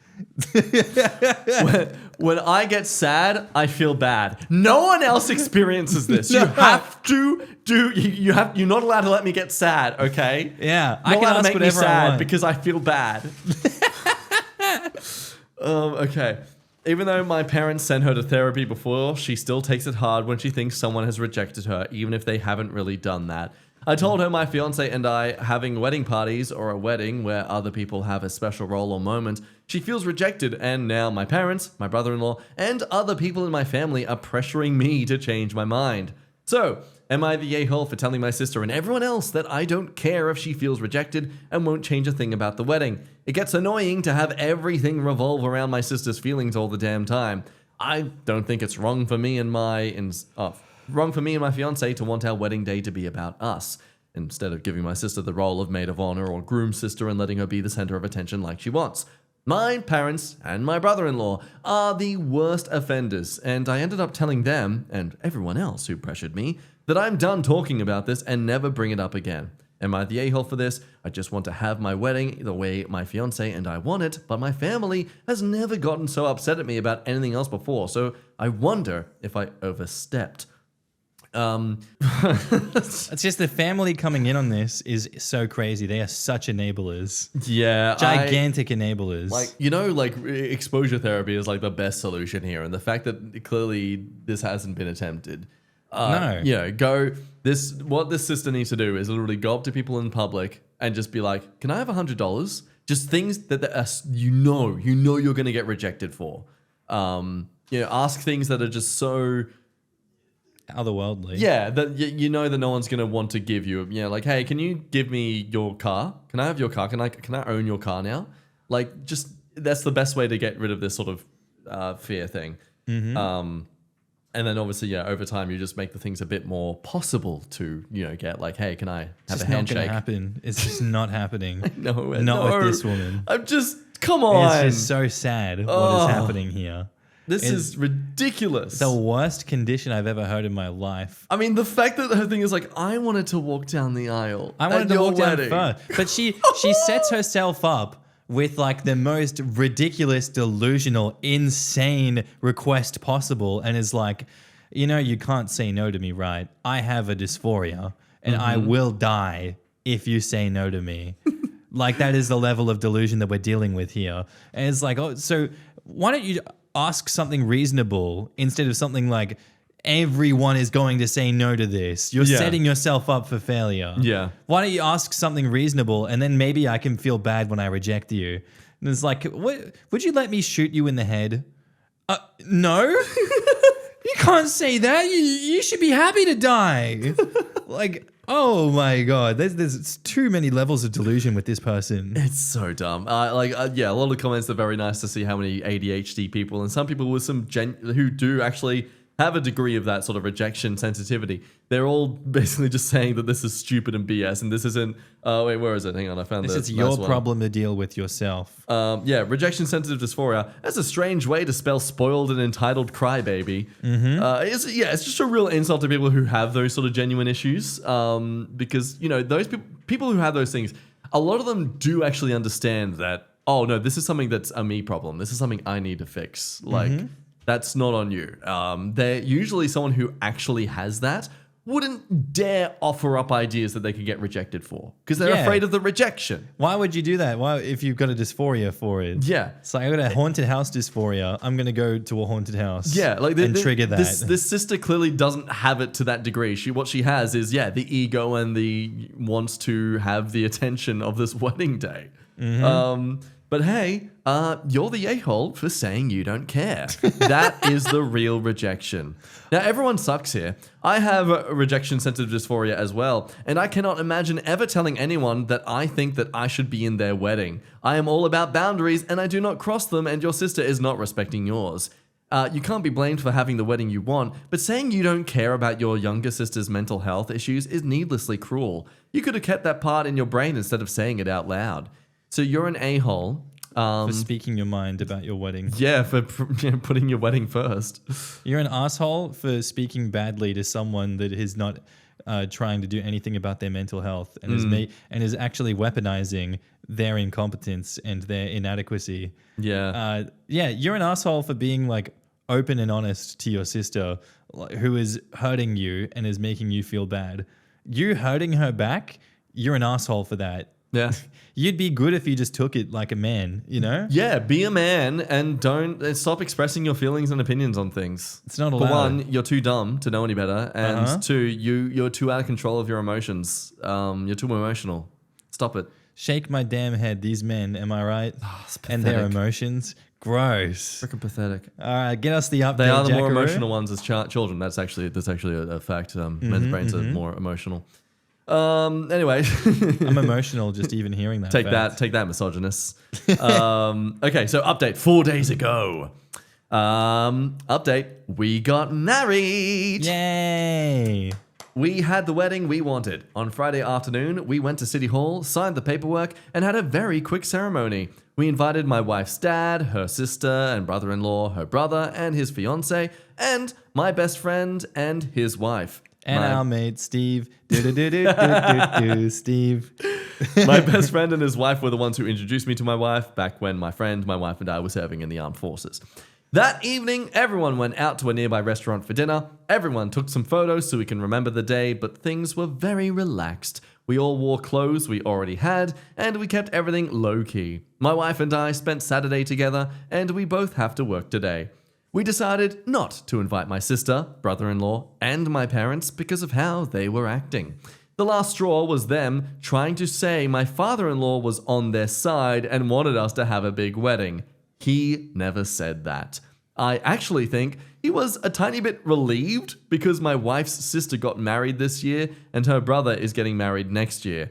When I get sad, I feel bad. No one else experiences this. You have to do. You're not allowed to let me get sad. Okay? Yeah, I can ask make me whatever I sad want. because I feel bad. Okay. Even though my parents sent her to therapy before, she still takes it hard when she thinks someone has rejected her, even if they haven't really done that. I told her my fiance and I having wedding parties or a wedding where other people have a special role or moment. She feels rejected, and now my parents, my brother-in-law, and other people in my family are pressuring me to change my mind. So, am I the a-hole for telling my sister and everyone else that I don't care if she feels rejected and won't change a thing about the wedding? It gets annoying to have everything revolve around my sister's feelings all the damn time. I don't think it's wrong for me and my fiance to want our wedding day to be about us, instead of giving my sister the role of maid of honor or groom sister and letting her be the center of attention like she wants. My parents and my brother-in-law are the worst offenders, and I ended up telling them, and everyone else who pressured me, that I'm done talking about this and never bring it up again. Am I the a-hole for this? I just want to have my wedding the way my fiance and I want it, but my family has never gotten so upset at me about anything else before, so I wonder if I overstepped. It's just the family coming in on this is so crazy. They are such enablers. Yeah. Gigantic enablers. Like, exposure therapy is like the best solution here. And the fact that clearly this hasn't been attempted. No. What this sister needs to do is literally go up to people in public and just be like, can I have $100? Just things that you know you're going to get rejected for. Ask things that are just so otherworldly. Yeah, that you know that no one's gonna want to give you. Like, hey, can you give me your car? Can I have your car? Can I own your car now? Like, just that's the best way to get rid of this sort of fear thing. Mm-hmm. And then obviously, over time, you just make the things a bit more possible to get like, hey, can I have a handshake? It's not gonna happen. It's just not happening. No, not with this woman. I'm just come on. It's just so sad what is happening here. This is ridiculous. The worst condition I've ever heard in my life. I mean, the fact that her thing is like, I wanted to walk down the aisle. I wanted to walk down first. But she sets herself up with like the most ridiculous, delusional, insane request possible and is like, you can't say no to me, right? I have a dysphoria and I will die if you say no to me. Like, that is the level of delusion that we're dealing with here. And it's like, so why don't you ask something reasonable instead of something like everyone is going to say no to this. You're setting yourself up for failure. Yeah. Why don't you ask something reasonable and then maybe I can feel bad when I reject you? And it's like, what, would you let me shoot you in the head? No. You can't say that. You should be happy to die. Like, oh my God. There's too many levels of delusion with this person. It's so dumb. A lot of comments are very nice to see how many ADHD people and some people with some who do actually have a degree of that sort of rejection sensitivity. They're all basically just saying that this is stupid and BS and this isn't... wait, where is it? Hang on, I found this. This is your problem to deal with yourself. Rejection sensitive dysphoria. That's a strange way to spell spoiled and entitled crybaby. Mm-hmm. It's just a real insult to people who have those sort of genuine issues. Because, those people who have those things, a lot of them do actually understand that, oh no, this is something that's a me problem. This is something I need to fix. Like... That's not on you. They're usually someone who actually has that wouldn't dare offer up ideas that they could get rejected for because they're afraid of the rejection. Why would you do that? Why, if you've got a dysphoria for it? Yeah. It's like, I got a haunted house dysphoria. I'm going to go to a haunted house. Yeah. Like and trigger that. This sister clearly doesn't have it to that degree. What she has is, the ego and the wants to have the attention of this wedding day. Mm-hmm. But hey, you're the a-hole for saying you don't care. That is the real rejection. Now, everyone sucks here. I have a rejection-sensitive dysphoria as well, and I cannot imagine ever telling anyone that I think that I should be in their wedding. I am all about boundaries, and I do not cross them, and your sister is not respecting yours. You can't be blamed for having the wedding you want, but saying you don't care about your younger sister's mental health issues is needlessly cruel. You could have kept that part in your brain instead of saying it out loud. So you're an a-hole. For speaking your mind about your wedding. Yeah, for putting your wedding first. You're an asshole for speaking badly to someone that is not trying to do anything about their mental health and is actually weaponizing their incompetence and their inadequacy. Yeah. You're an asshole for being like open and honest to your sister who is hurting you and is making you feel bad. You hurting her back, you're an asshole for that. Yeah. You'd be good if you just took it like a man, Yeah, be a man and don't stop expressing your feelings and opinions on things. It's not allowed. For one, you're too dumb to know any better, and two, you're too out of control of your emotions. You're too emotional. Stop it. Shake my damn head, these men, am I right? Oh, and their emotions. Gross. Freaking pathetic. All right, get us the update. They are the more Jackaroo. emotional ones as children. That's actually a fact. Men's brains are more emotional. Anyway. I'm emotional just even hearing that. Take that, misogynists. Okay, so update 4 days ago. Update, we got married. Yay. We had the wedding we wanted. On Friday afternoon, we went to City Hall, signed the paperwork, and had a very quick ceremony. We invited my wife's dad, her sister and brother-in-law, her brother and his fiance, and my best friend and his wife. And our mate Steve. Steve. My best friend and his wife were the ones who introduced me to my wife back when my wife, and I were serving in the armed forces. That evening, everyone went out to a nearby restaurant for dinner. Everyone took some photos so we can remember the day, but things were very relaxed. We all wore clothes we already had, and we kept everything low-key. My wife and I spent Saturday together, and we both have to work today. We decided not to invite my sister, brother-in-law, and my parents because of how they were acting. The last straw was them trying to say my father-in-law was on their side and wanted us to have a big wedding. He never said that. I actually think he was a tiny bit relieved because my wife's sister got married this year and her brother is getting married next year.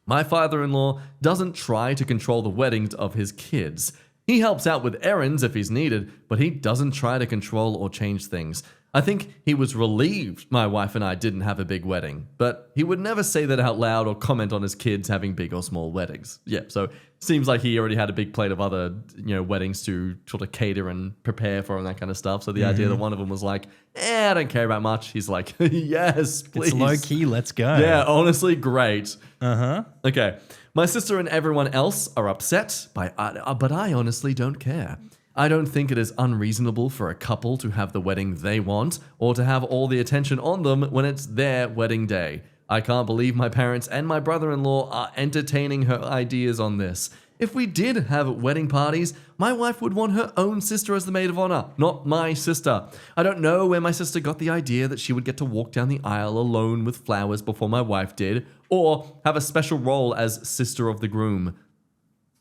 My father-in-law doesn't try to control the weddings of his kids. He helps out with errands if he's needed, but he doesn't try to control or change things. I think he was relieved my wife and I didn't have a big wedding, but he would never say that out loud or comment on his kids having big or small weddings. Yeah, so seems like he already had a big plate of other, weddings to sort of cater and prepare for and that kind of stuff. So the idea that one of them was like, I don't care about much. He's like, yes, please. It's low key. Let's go. Yeah, honestly, great. Uh-huh. Okay. My sister and everyone else are upset, but I honestly don't care. I don't think it is unreasonable for a couple to have the wedding they want or to have all the attention on them when it's their wedding day. I can't believe my parents and my brother-in-law are entertaining her ideas on this. If we did have wedding parties, my wife would want her own sister as the maid of honor, not my sister. I don't know where my sister got the idea that she would get to walk down the aisle alone with flowers before my wife did, or have a special role as sister of the groom.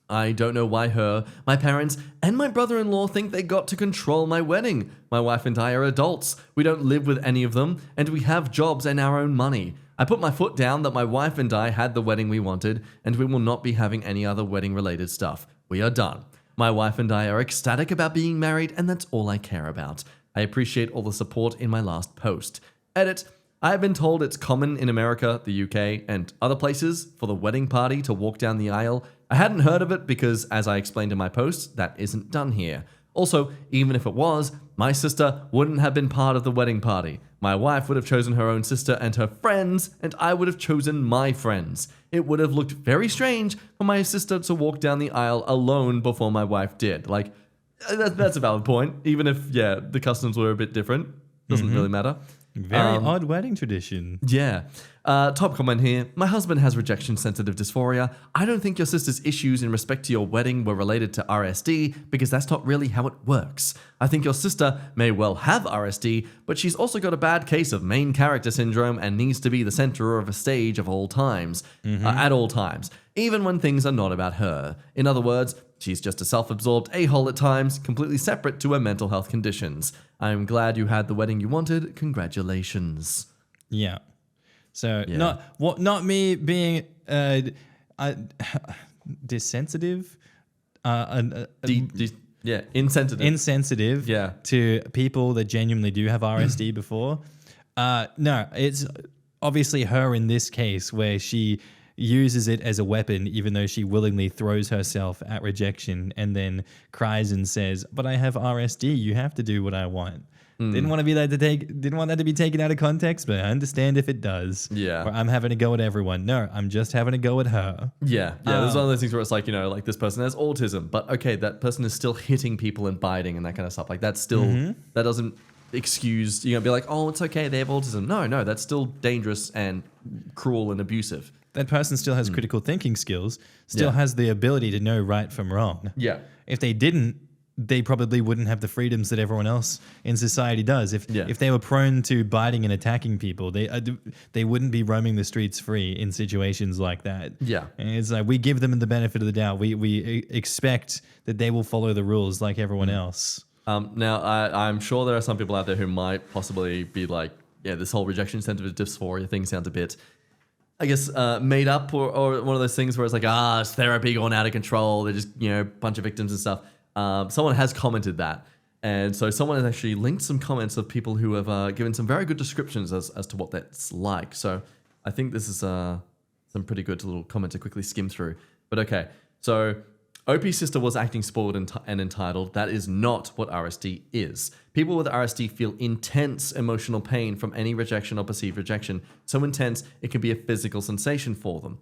I don't know why my parents, and my brother-in-law think they got to control my wedding. My wife and I are adults. We don't live with any of them, and we have jobs and our own money. I put my foot down that my wife and I had the wedding we wanted, and we will not be having any other wedding-related stuff. We are done. My wife and I are ecstatic about being married, and that's all I care about. I appreciate all the support in my last post. Edit. I have been told it's common in America, the UK, and other places for the wedding party to walk down the aisle. I hadn't heard of it because, as I explained in my post, that isn't done here. Also, even if it was, my sister wouldn't have been part of the wedding party. My wife would have chosen her own sister and her friends, and I would have chosen my friends. It would have looked very strange for my sister to walk down the aisle alone before my wife did. That's a valid point. Even if, the customs were a bit different. Doesn't really matter. Very odd wedding tradition. Yeah. Top comment here. My husband has rejection-sensitive dysphoria. I don't think your sister's issues in respect to your wedding were related to RSD because that's not really how it works. I think your sister may well have RSD, but she's also got a bad case of main character syndrome and needs to be the center of a stage of all times, at all times, even when things are not about her. In other words, she's just a self-absorbed a-hole at times, completely separate to her mental health conditions. I'm glad you had the wedding you wanted. Congratulations. Yeah. So not me being dissensitive, insensitive to people that genuinely do have RSD before. No, it's obviously her in this case where she uses it as a weapon, even though she willingly throws herself at rejection and then cries and says, "But I have RSD. You have to do what I want." Didn't want that to be taken out of context, but I understand if it does. Yeah. Or I'm having to go at everyone. No, I'm just having to go at her. Yeah. There's one of those things where it's like, like this person has autism, but okay, that person is still hitting people and biting and that kind of stuff. Like that's still, that doesn't excuse, be like, oh, it's okay, they have autism. No, that's still dangerous and cruel and abusive. That person still has critical thinking skills, still has the ability to know right from wrong. Yeah. If they didn't, they probably wouldn't have the freedoms that everyone else in society does. If they were prone to biting and attacking people, they wouldn't be roaming the streets free in situations like that. Yeah. And it's like we give them the benefit of the doubt. We expect that they will follow the rules like everyone else. Now, I'm sure there are some people out there who might possibly be like, this whole rejection-sensitive dysphoria thing sounds a bit, I guess, made up or one of those things where it's like, it's therapy going out of control. They're just, a bunch of victims and stuff. Someone has commented that. And so someone has actually linked some comments of people who have given some very good descriptions as to what that's like. So I think this is some pretty good little comment to quickly skim through. But okay, so OP's sister was acting spoiled and entitled. That is not what RSD is. People with RSD feel intense emotional pain from any rejection or perceived rejection. So intense, it can be a physical sensation for them.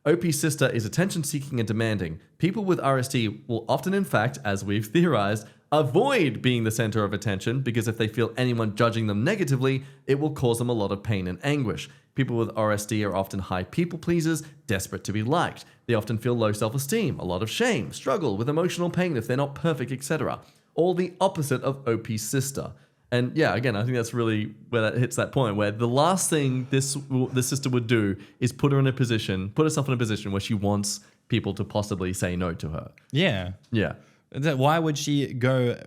OP's sister is attention-seeking and demanding. People with RSD will often, in fact, as we've theorized, avoid being the center of attention because if they feel anyone judging them negatively, it will cause them a lot of pain and anguish. People with RSD are often high people pleasers, desperate to be liked. They often feel low self-esteem, a lot of shame, struggle with emotional pain if they're not perfect, etc. All the opposite of OP's sister. And yeah, again, I think that's really where that hits that point where the last thing this sister would do is put herself in a position where she wants people to possibly say no to her. Yeah. Yeah. Why would she go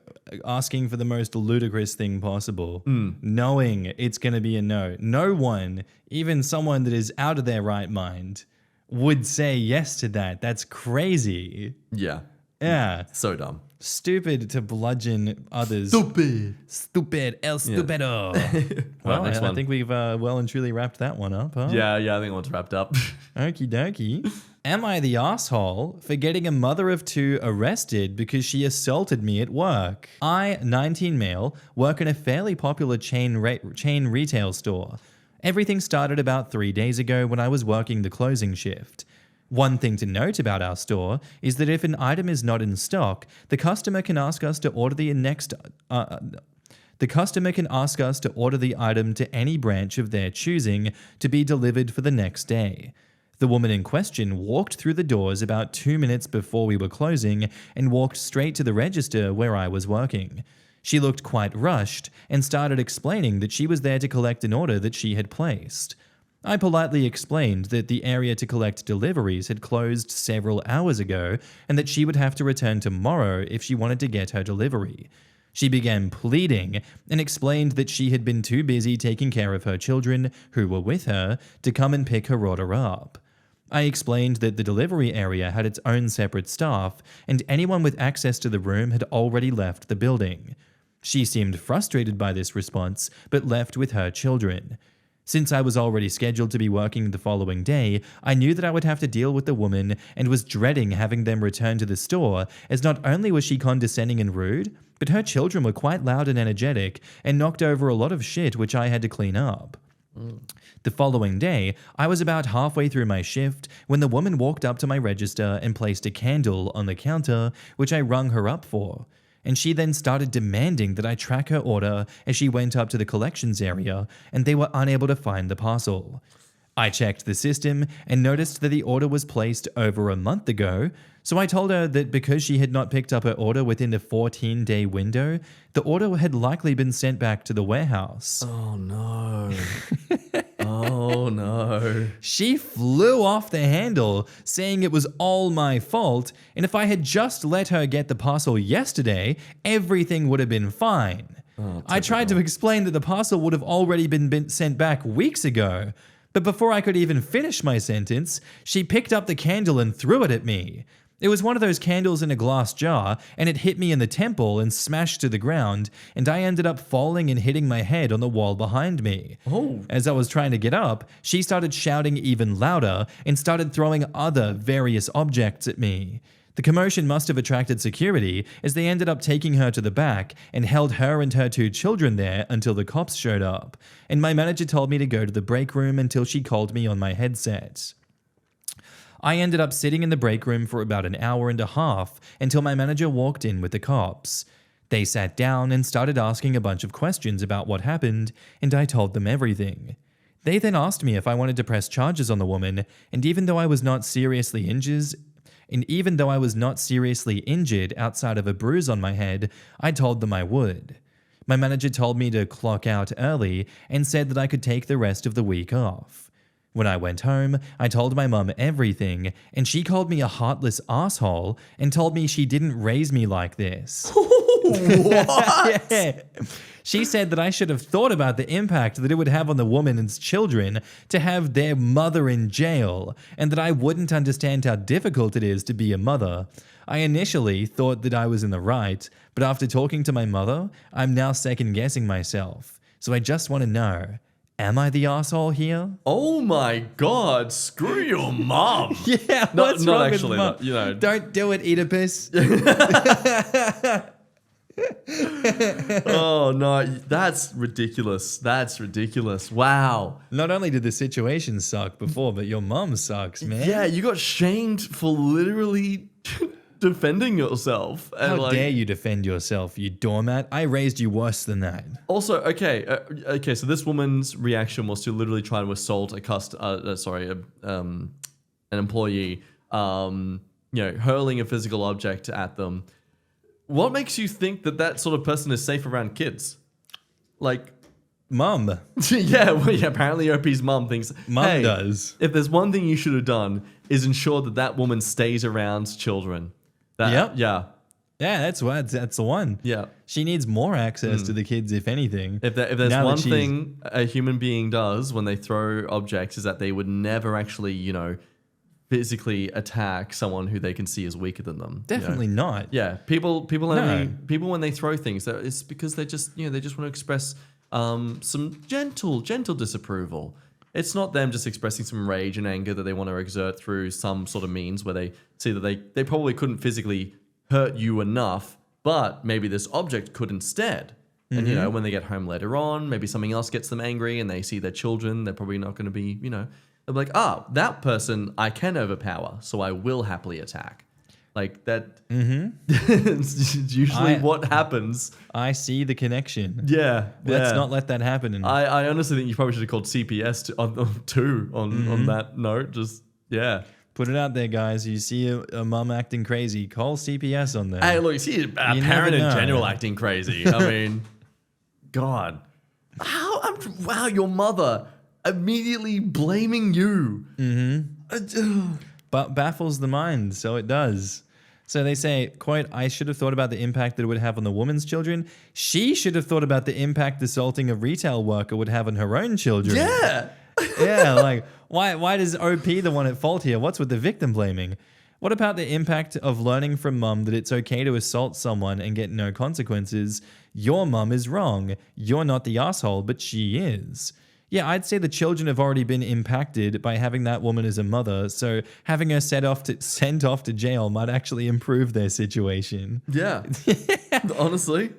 asking for the most ludicrous thing possible, knowing it's going to be a no? No one, even someone that is out of their right mind, would say yes to that. That's crazy. Yeah. Yeah. So dumb. Stupid to bludgeon others. Stupid. El stupido. Well, next I one. think we've well and truly wrapped that one up, huh? Yeah, I think one's wrapped up. Okie dokie. Am I the asshole for getting a mother of two arrested because she assaulted me at work? I, 19 male, work in a fairly popular chain retail store. Everything started about 3 days ago when I was working the closing shift. One thing to note about our store is that if an item is not in stock, the customer can ask us to order the item to any branch of their choosing to be delivered for the next day. The woman in question walked through the doors about 2 minutes before we were closing and walked straight to the register where I was working. She looked quite rushed and started explaining that she was there to collect an order that she had placed. I politely explained that the area to collect deliveries had closed several hours ago and that she would have to return tomorrow if she wanted to get her delivery. She began pleading and explained that she had been too busy taking care of her children, who were with her, to come and pick her order up. I explained that the delivery area had its own separate staff and anyone with access to the room had already left the building. She seemed frustrated by this response, but left with her children. Since I was already scheduled to be working the following day, I knew that I would have to deal with the woman and was dreading having them return to the store, as not only was she condescending and rude, but her children were quite loud and energetic and knocked over a lot of shit which I had to clean up. The following day, I was about halfway through my shift when the woman walked up to my register and placed a candle on the counter, which I rung her up for. And she then started demanding that I track her order as she went up to the collections area, and they were unable to find the parcel. I checked the system and noticed that the order was placed over a month ago, so I told her that because she had not picked up her order within the 14-day window, the order had likely been sent back to the warehouse. Oh no. Oh no. She flew off the handle, saying it was all my fault, and if I had just let her get the parcel yesterday, everything would have been fine. I tried to explain that the parcel would have already been sent back weeks ago, but before I could even finish my sentence, she picked up the candle and threw it at me. It was one of those candles in a glass jar, and it hit me in the temple and smashed to the ground, and I ended up falling and hitting my head on the wall behind me. Oh. As I was trying to get up, she started shouting even louder and started throwing other various objects at me. The commotion must have attracted security, as they ended up taking her to the back and held her and her 2 children there until the cops showed up, and my manager told me to go to the break room until she called me on my headset. I ended up sitting in the break room for about an hour and a half until my manager walked in with the cops. They sat down and started asking a bunch of questions about what happened, and I told them everything. They then asked me if I wanted to press charges on the woman, and even though I was not seriously injured outside of a bruise on my head, I told them I would. My manager told me to clock out early and said that I could take the rest of the week off. When I went home, I told my mum everything, and she called me a heartless asshole and told me she didn't raise me like this. What? Yeah. She said that I should have thought about the impact that it would have on the woman and children to have their mother in jail, and that I wouldn't understand how difficult it is to be a mother. I initially thought that I was in the right, but after talking to my mother, I'm now second-guessing myself. So I just want to know, Am I the asshole here? Oh my God, screw your mom. Yeah, what's not wrong actually, with mom? Don't do it, Oedipus. Oh no, that's ridiculous. That's ridiculous. Wow. Not only did the situation suck before, but your mom sucks, man. Yeah, you got shamed for literally defending yourself. And How dare you defend yourself, you doormat? I raised you worse than that. Also, okay, so this woman's reaction was to literally try to assault an employee, hurling a physical object at them. What makes you think that that sort of person is safe around kids? Like, Mum. yeah, apparently OP's mum thinks, Mum does. If there's one thing you should have done is ensure that that woman stays around children. Yep. Yeah. Yeah, that's the one. Yeah. She needs more access to the kids, if anything. If there's one thing a human being does when they throw objects is that they would never actually, physically attack someone who they can see as weaker than them. Definitely not. Yeah, people when they throw things, it's because they just want to express some gentle disapproval. It's not them just expressing some rage and anger that they want to exert through some sort of means where they see that they probably couldn't physically hurt you enough, but maybe this object could instead. And when they get home later on, maybe something else gets them angry and they see their children, they're probably not going to be, they're like, that person I can overpower, so I will happily attack. Like that. It's usually what happens. I see the connection. Yeah. Let's not let that happen. I honestly think you probably should have called CPS on that note. Just, yeah. Put it out there, guys. You see a mum acting crazy, call CPS on them. Hey, look, you see a parent in general acting crazy. I mean, God. Wow, your mother immediately blaming you. But baffles the mind, so it does. So they say, quote, I should have thought about the impact that it would have on the woman's children. She should have thought about the impact assaulting a retail worker would have on her own children. Yeah. Yeah, like, why does OP the one at fault here? What's with the victim blaming? What about the impact of learning from mum that it's okay to assault someone and get no consequences? Your mum is wrong. You're not the asshole, but she is. Yeah, I'd say the children have already been impacted by having that woman as a mother, so having her sent off to jail might actually improve their situation. Yeah. Honestly.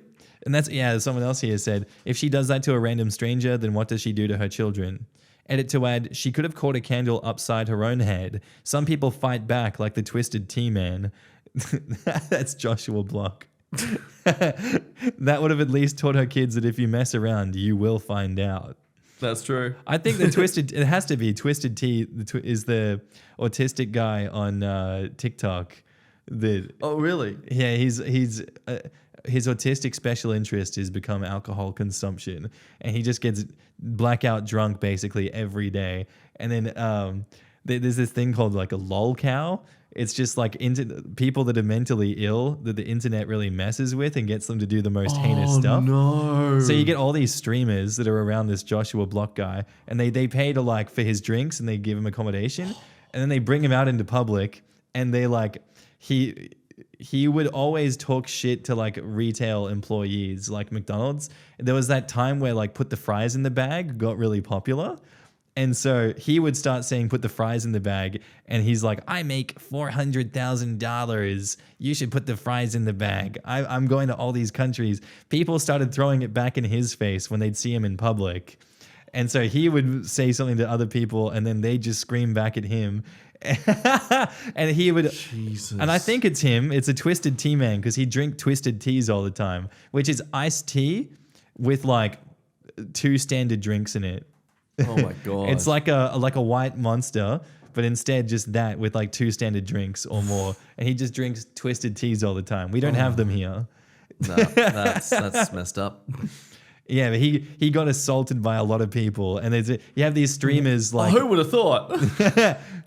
And that's, someone else here said, if she does that to a random stranger, then what does she do to her children? Edit to add, she could have caught a candle upside her own head. Some people fight back like the Twisted T-Man. That's Joshua Block. That would have at least taught her kids that if you mess around, you will find out. That's true. I think it has to be Twisted T is the autistic guy on TikTok. Oh, really? Yeah, his autistic special interest has become alcohol consumption, and he just gets blackout drunk basically every day. And then there's this thing called like a lol cow. It's just like people that are mentally ill that the internet really messes with and gets them to do the most heinous stuff. No. So you get all these streamers that are around this Joshua Block guy, and they pay to for his drinks, and they give him accommodation, and then they bring him out into public, and they he would always talk shit to retail employees like McDonald's. There was that time where put the fries in the bag got really popular. And so he would start saying, put the fries in the bag. And he's like, I make $400,000. You should put the fries in the bag. I'm going to all these countries. People started throwing it back in his face when they'd see him in public. And so he would say something to other people, and then they just scream back at him. And he would, Jesus. And I think it's him. It's a Twisted Tea Man, because he drink twisted teas all the time, which is iced tea with 2 standard drinks in it. Oh my God. It's like a white Monster, but instead just that with 2 standard drinks or more. And he just drinks twisted teas all the time. We don't have them here. No, that's messed up. Yeah, but he got assaulted by a lot of people, and you have these streamers who would have thought?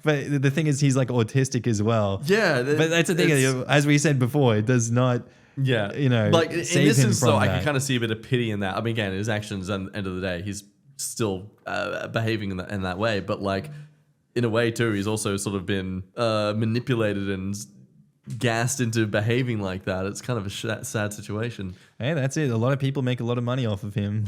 But the thing is, he's autistic as well. Yeah, but that's the thing. As we said before, it does not. Yeah, save him from I that. can kind of see a bit of pity in that. I mean, again, his actions at the end of the day, he's still behaving in that way, but in a way too, he's also sort of been manipulated and gassed into behaving like that. It's kind of a sad situation. Hey, that's it. A lot of people make a lot of money off of him.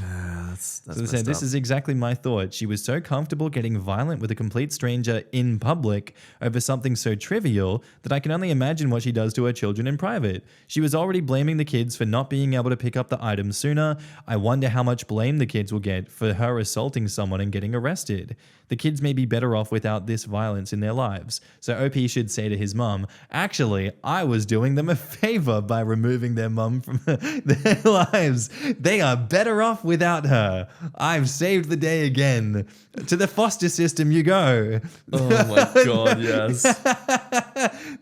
that's So they messed said, this up. is exactly my thought. She was so comfortable getting violent with a complete stranger in public over something so trivial that I can only imagine what she does to her children in private. She was already blaming the kids for not being able to pick up the items sooner. I wonder how much blame the kids will get for her assaulting someone and getting arrested. The kids may be better off without this violence in their lives. So OP should say to his mum, actually, I was doing them a favor by removing their mum from their lives. They are better off without her. I've saved the day again. To the foster system you go. Oh my God, yes.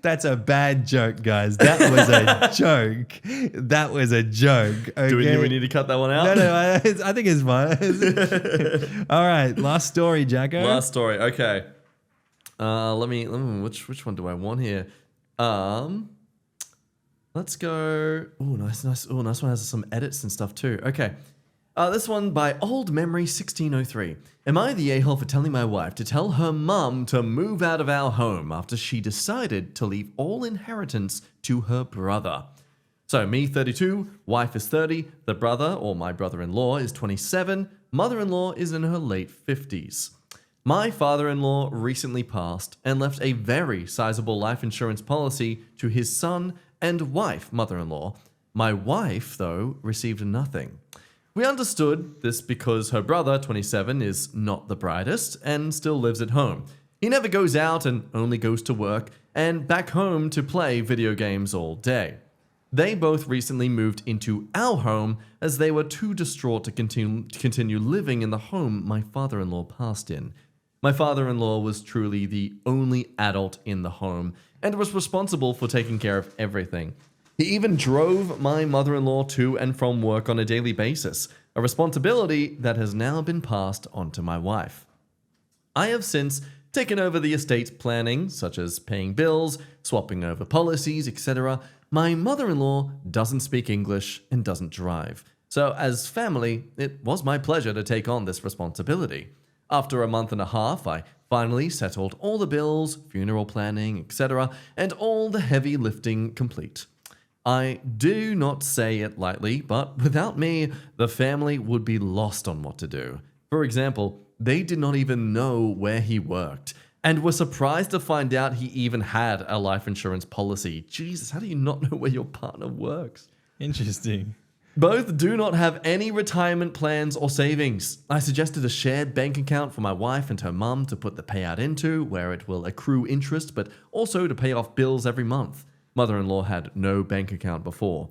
That's a bad joke, guys. That was a joke. That was a joke. Okay? Do we need to cut that one out? No, I think it's fine. All right, last story, Jacko. Last story. Okay. Let me. Which one do I want here? Let's go. Oh, nice. Oh, nice one has some edits and stuff too. Okay. This one by Old Memory 1603. Am I the a-hole for telling my wife to tell her mum to move out of our home after she decided to leave all inheritance to her brother? So me 32, wife is 30, the brother or my brother-in-law is 27, mother-in-law is in her late 50s. My father-in-law recently passed and left a very sizable life insurance policy to his son and wife, mother-in-law. My wife, though, received nothing. We understood this because her brother, 27, is not the brightest and still lives at home. He never goes out and only goes to work and back home to play video games all day. They both recently moved into our home as they were too distraught to continue living in the home my father-in-law passed in. My father-in-law was truly the only adult in the home and was responsible for taking care of everything. He even drove my mother-in-law to and from work on a daily basis, a responsibility that has now been passed on to my wife. I have since taken over the estate planning, such as paying bills, swapping over policies, etc. My mother-in-law doesn't speak English and doesn't drive. So as family, it was my pleasure to take on this responsibility. After a month and a half, I finally settled all the bills, funeral planning, etc., and all the heavy lifting complete. I do not say it lightly, but without me, the family would be lost on what to do. For example, they did not even know where he worked, and were surprised to find out he even had a life insurance policy. Jesus, how do you not know where your partner works? Interesting. Both do not have any retirement plans or savings. I suggested a shared bank account for my wife and her mum to put the payout into, where it will accrue interest, but also to pay off bills every month. Mother-in-law had no bank account before.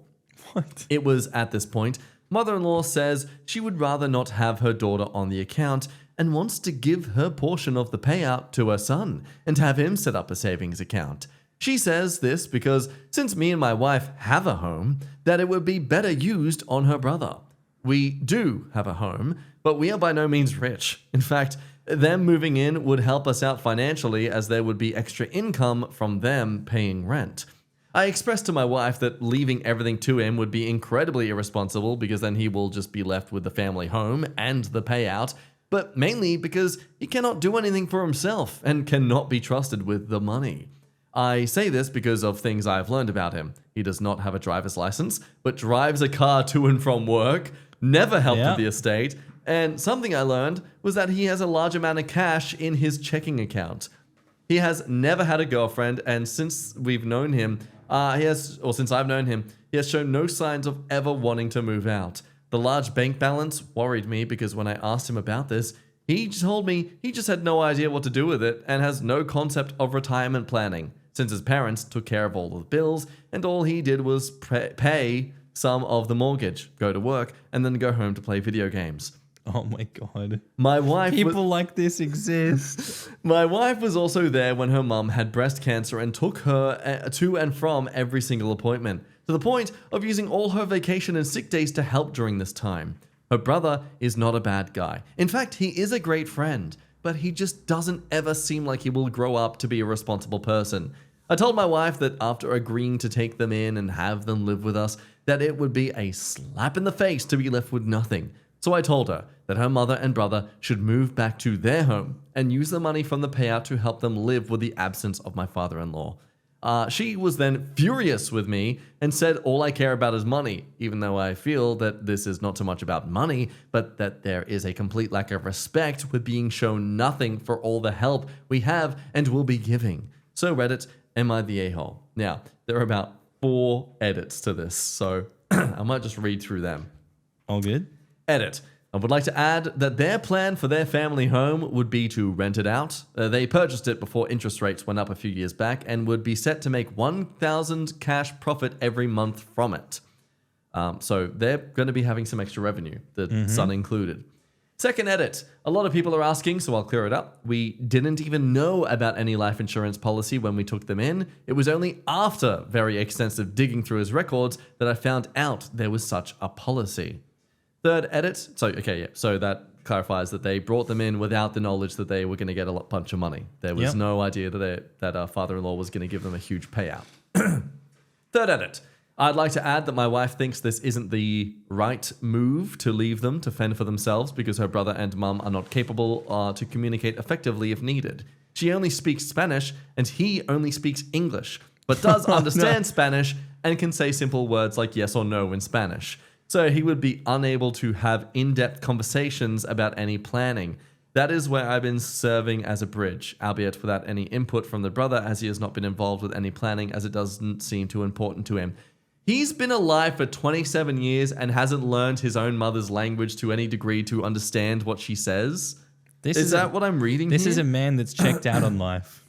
What? It was at this point, mother-in-law says she would rather not have her daughter on the account and wants to give her portion of the payout to her son and have him set up a savings account. She says this because since me and my wife have a home, that it would be better used on her brother. We do have a home, but we are by no means rich. In fact, them moving in would help us out financially as there would be extra income from them paying rent. I expressed to my wife that leaving everything to him would be incredibly irresponsible because then he will just be left with the family home and the payout, but mainly because he cannot do anything for himself and cannot be trusted with the money. I say this because of things I've learned about him. He does not have a driver's license, but drives a car to and from work, never helped with the estate, and something I learned was that he has a large amount of cash in his checking account. He has never had a girlfriend, and since we've known him, since I've known him, he has shown no signs of ever wanting to move out. The large bank balance worried me because when I asked him about this, he told me he just had no idea what to do with it and has no concept of retirement planning, since his parents took care of all the bills and all he did was pay some of the mortgage, go to work, and then go home to play video games. Oh my God. My wife People like this exist. My wife was also there when her mum had breast cancer and took her to and from every single appointment, to the point of using all her vacation and sick days to help during this time. Her brother is not a bad guy. In fact, he is a great friend, but he just doesn't ever seem like he will grow up to be a responsible person. I told my wife that after agreeing to take them in and have them live with us, that it would be a slap in the face to be left with nothing. So I told her that her mother and brother should move back to their home and use the money from the payout to help them live with the absence of my father-in-law. She was then furious with me and said all I care about is money, even though I feel that this is not so much about money, but that there is a complete lack of respect with being shown nothing for all the help we have and will be giving. So Reddit, am I the a-hole? Now, there are about 4 edits to this, so I might just read through them. All good? Edit. I would like to add that their plan for their family home would be to rent it out. They purchased it before interest rates went up a few years back and would be set to make $1,000 cash profit every month from it. So they're going to be having some extra revenue, the son included. Second edit. A lot of people are asking, so I'll clear it up. We didn't even know about any life insurance policy when we took them in. It was only after very extensive digging through his records that I found out there was such a policy. Third edit. So that clarifies that they brought them in without the knowledge that they were going to get a bunch of money. There was no idea that our father-in-law was going to give them a huge payout. Third edit. I'd like to add that my wife thinks this isn't the right move to leave them to fend for themselves because her brother and mum are not capable to communicate effectively if needed. She only speaks Spanish and he only speaks English, but does understand Spanish and can say simple words like yes or no in Spanish. So he would be unable to have in-depth conversations about any planning. That is where I've been serving as a bridge, albeit without any input from the brother as he has not been involved with any planning as it doesn't seem too important to him. He's been alive for 27 years and hasn't learned his own mother's language to any degree to understand what she says. Is that what I'm reading This here? is a man that's checked out on life.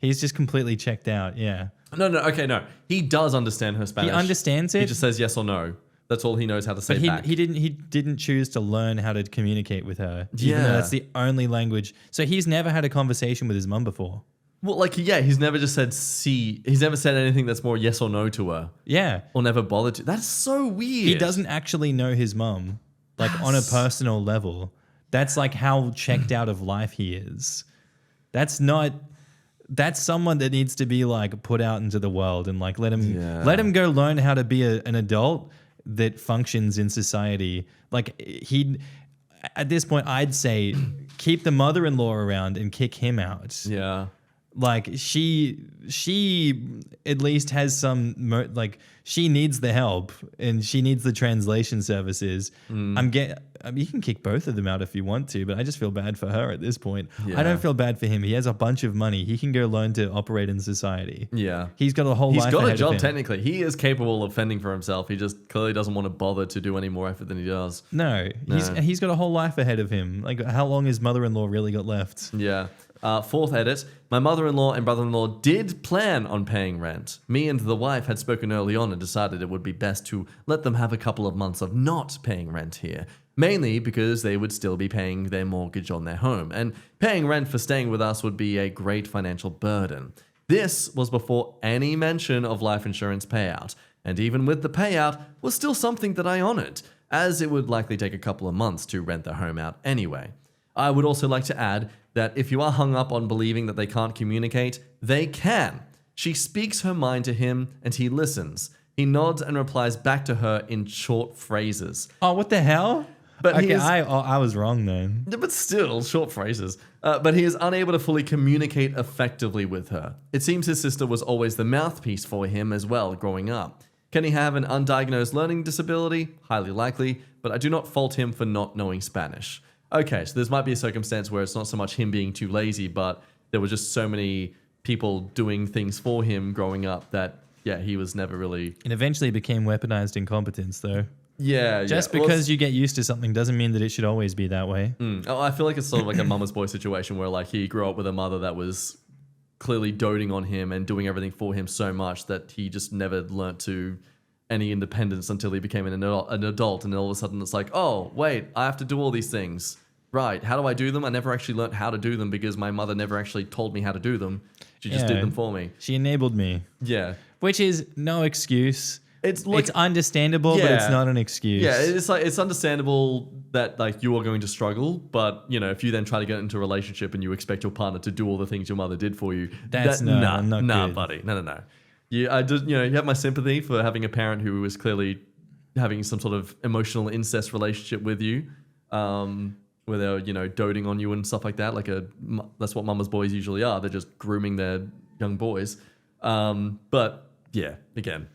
He's just completely checked out, yeah. No. He does understand her Spanish. He understands it. He just says yes or no. That's all he knows how to say back. He didn't choose to learn how to communicate with her. Even though that's the only language. So he's never had a conversation with his mum before. Well, he's never just said see. He's never said anything that's more yes or no to her. Yeah. Or never bothered to. That's so weird. He doesn't actually know his mum, on a personal level. That's how checked out of life he is. That's someone that needs to be put out into the world and let him go learn how to be an adult that functions in society. At this point, I'd say keep the mother-in-law around and kick him out. Yeah. She at least has some she needs the help and she needs the translation services. You can kick both of them out if you want to, but I just feel bad for her at this point. I don't feel bad for him. He has a bunch of money. He can go learn to operate in society. Yeah. He's got a whole life ahead of him. He's got a job technically. He is capable of fending for himself. He just clearly doesn't want to bother to do any more effort than he does. No. He's got a whole life ahead of him. How long has mother-in-law really got left? Yeah. Fourth edit. My mother-in-law and brother-in-law did plan on paying rent. Me and the wife had spoken early on and decided it would be best to let them have a couple of months of not paying rent here. Mainly because they would still be paying their mortgage on their home, and paying rent for staying with us would be a great financial burden. This was before any mention of life insurance payout, and even with the payout, was still something that I honored, as it would likely take a couple of months to rent the home out anyway. I would also like to add that if you are hung up on believing that they can't communicate, they can. She speaks her mind to him, and he listens. He nods and replies back to her in short phrases. Oh, what the hell? But okay, I was wrong then. But still, short phrases. But he is unable to fully communicate effectively with her. It seems his sister was always the mouthpiece for him as well growing up. Can he have an undiagnosed learning disability? Highly likely, but I do not fault him for not knowing Spanish. Okay, so this might be a circumstance where it's not so much him being too lazy, but there were just so many people doing things for him growing up that, he was never really... It eventually became weaponized incompetence, though. Yeah, Just because you get used to something doesn't mean that it should always be that way. Oh, I feel like it's sort of like a mama's boy situation where he grew up with a mother that was clearly doting on him and doing everything for him so much that he just never learnt to any independence until he became an adult. And then all of a sudden it's oh, wait, I have to do all these things. Right, how do I do them? I never actually learnt how to do them because my mother never actually told me how to do them. She just did them for me. She enabled me. Yeah. Which is no excuse. It's understandable, but it's not an excuse. Yeah, it's understandable that you are going to struggle, but if you then try to get into a relationship and you expect your partner to do all the things your mother did for you, not good. buddy, no. You have my sympathy for having a parent who was clearly having some sort of emotional incest relationship with you, where they're doting on you and stuff like that. That's what mama's boys usually are. They're just grooming their young boys. But yeah, again,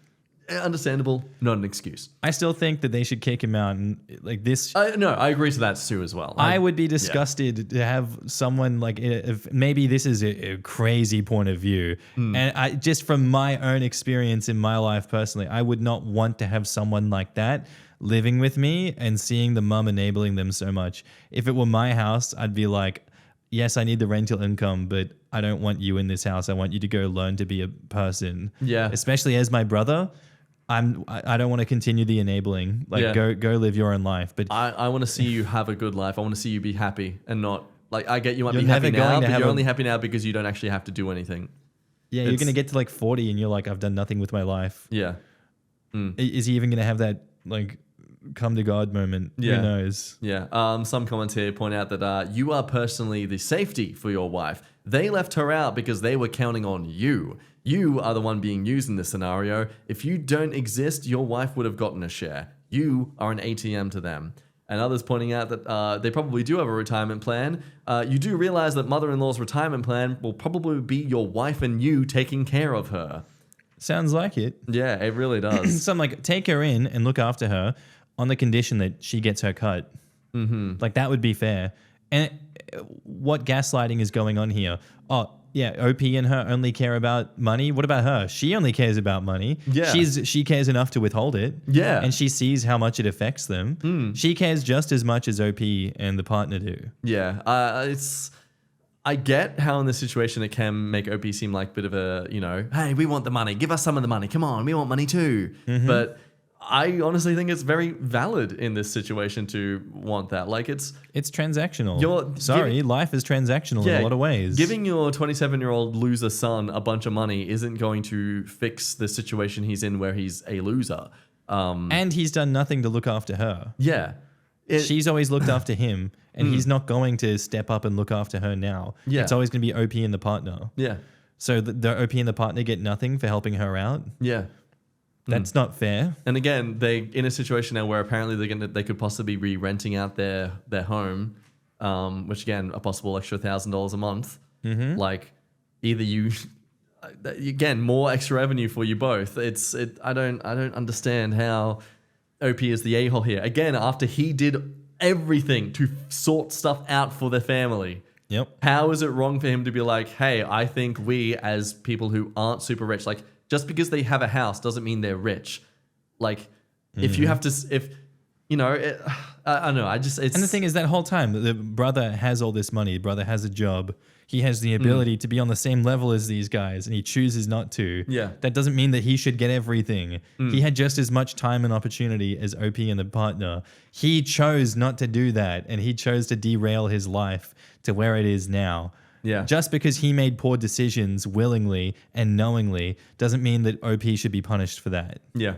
understandable, not an excuse. I still think that they should kick him out. And like this, No, I agree to that too as well. I would be disgusted to have someone like, if maybe this is a crazy point of view. And just from my own experience in my life personally, I would not want to have someone like that living with me and seeing the mum enabling them so much. If it were my house, I'd be like, yes, I need the rental income, but I don't want you in this house. I want you to go learn to be a person. Yeah. Especially as my brother. I don't want to continue the enabling. Like, go live your own life. But I want to see you have a good life. I want to see you be happy and not like, I get you might You're be happy never now, going to but have you're a- only happy now because you don't actually have to do anything. yeah, you're going to get to like 40 and you're like, I've done nothing with my life. Yeah. Is he even going to have that like come to God moment? Yeah. Who knows? Yeah. Some comments here point out that you are personally the safety for your wife. They left her out because they were counting on you. You are the one being used in this scenario. If you don't exist, your wife would have gotten a share. You are an ATM to them. And others pointing out that they probably do have a retirement plan. You do realize that mother-in-law's retirement plan will probably be your wife and you taking care of her. Sounds like it. Yeah, it really does. So I'm like, take her in and look after her on the condition that she gets her cut. Mm-hmm. Like that would be fair. And what gaslighting is going on here? Oh, yeah, OP and her only care about money. What about her? She only cares about money. Yeah. She cares enough to withhold it. Yeah. And she sees how much it affects them. She cares just as much as OP and the partner do. Yeah, I get how in this situation it can make OP seem like a bit of a, hey, we want the money. Give us some of the money. Come on, we want money too. But I honestly think it's very valid in this situation to want that. Like it's transactional. Sorry, life is transactional in a lot of ways. Giving your 27-year-old loser son a bunch of money isn't going to fix the situation he's in where he's a loser. And he's done nothing to look after her. Yeah. She's always looked after him, and he's not going to step up and look after her now. Yeah. It's always going to be OP and the partner. Yeah. So the OP and the partner get nothing for helping her out. Yeah. That's not fair. And again, they in a situation now where apparently they could possibly be renting out their home, which again a possible extra $1,000 a month. Like either you, again, more extra revenue for you both. I don't understand how OP is the a-hole here. Again, after he did everything to sort stuff out for their family. Yep. How is it wrong for him to be like, hey, I think we as people who aren't super rich, like just because they have a house doesn't mean they're rich. Like if you have to, I don't know. It's. And the thing is, that whole time, the brother has all this money. The brother has a job. He has the ability to be on the same level as these guys, and he chooses not to. Yeah. That doesn't mean that he should get everything. He had just as much time and opportunity as OP and the partner. He chose not to do that, and he chose to derail his life to where it is now. Yeah. Just because he made poor decisions willingly and knowingly doesn't mean that OP should be punished for that. Yeah.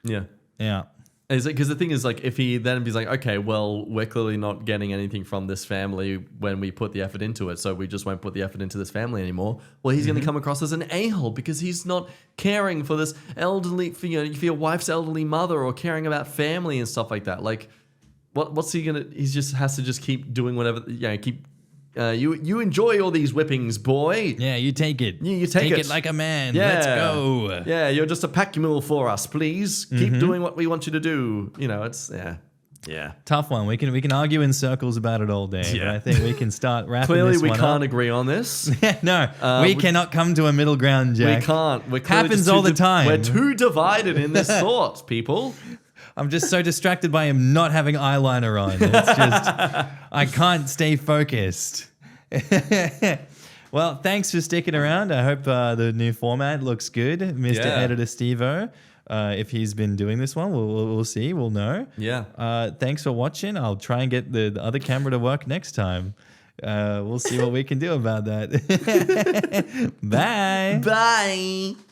Yeah. Yeah. Because the thing is, like, if he then be like, okay, well, we're clearly not getting anything from this family when we put the effort into it, so we just won't put the effort into this family anymore. Well, he's going to come across as an a-hole because he's not caring for this elderly, for your wife's elderly mother or caring about family and stuff like that. Like, what's he gonna? He just has to just keep doing whatever. Keep. You enjoy all these whippings, boy. Yeah, you take it. You take it like a man. Yeah. Let's go. Yeah, you're just a pack mule for us, please. Keep doing what we want you to do. It's yeah. Tough one. We can argue in circles about it all day. Yeah. But I think we can start wrapping Clearly, this we one can't up. agree on this. No, we cannot come to a middle ground, Jack. We can't. We're clearly Happens just too all the time. We're too divided in this thought, people. I'm just so distracted by him not having eyeliner on. It's just I can't stay focused. Well, thanks for sticking around. I hope the new format looks good, Mr. Yeah. Editor Steve-O. If he's been doing this one, we'll see. We'll know. Yeah. Thanks for watching. I'll try and get the other camera to work next time. We'll see what we can do about that. Bye. Bye.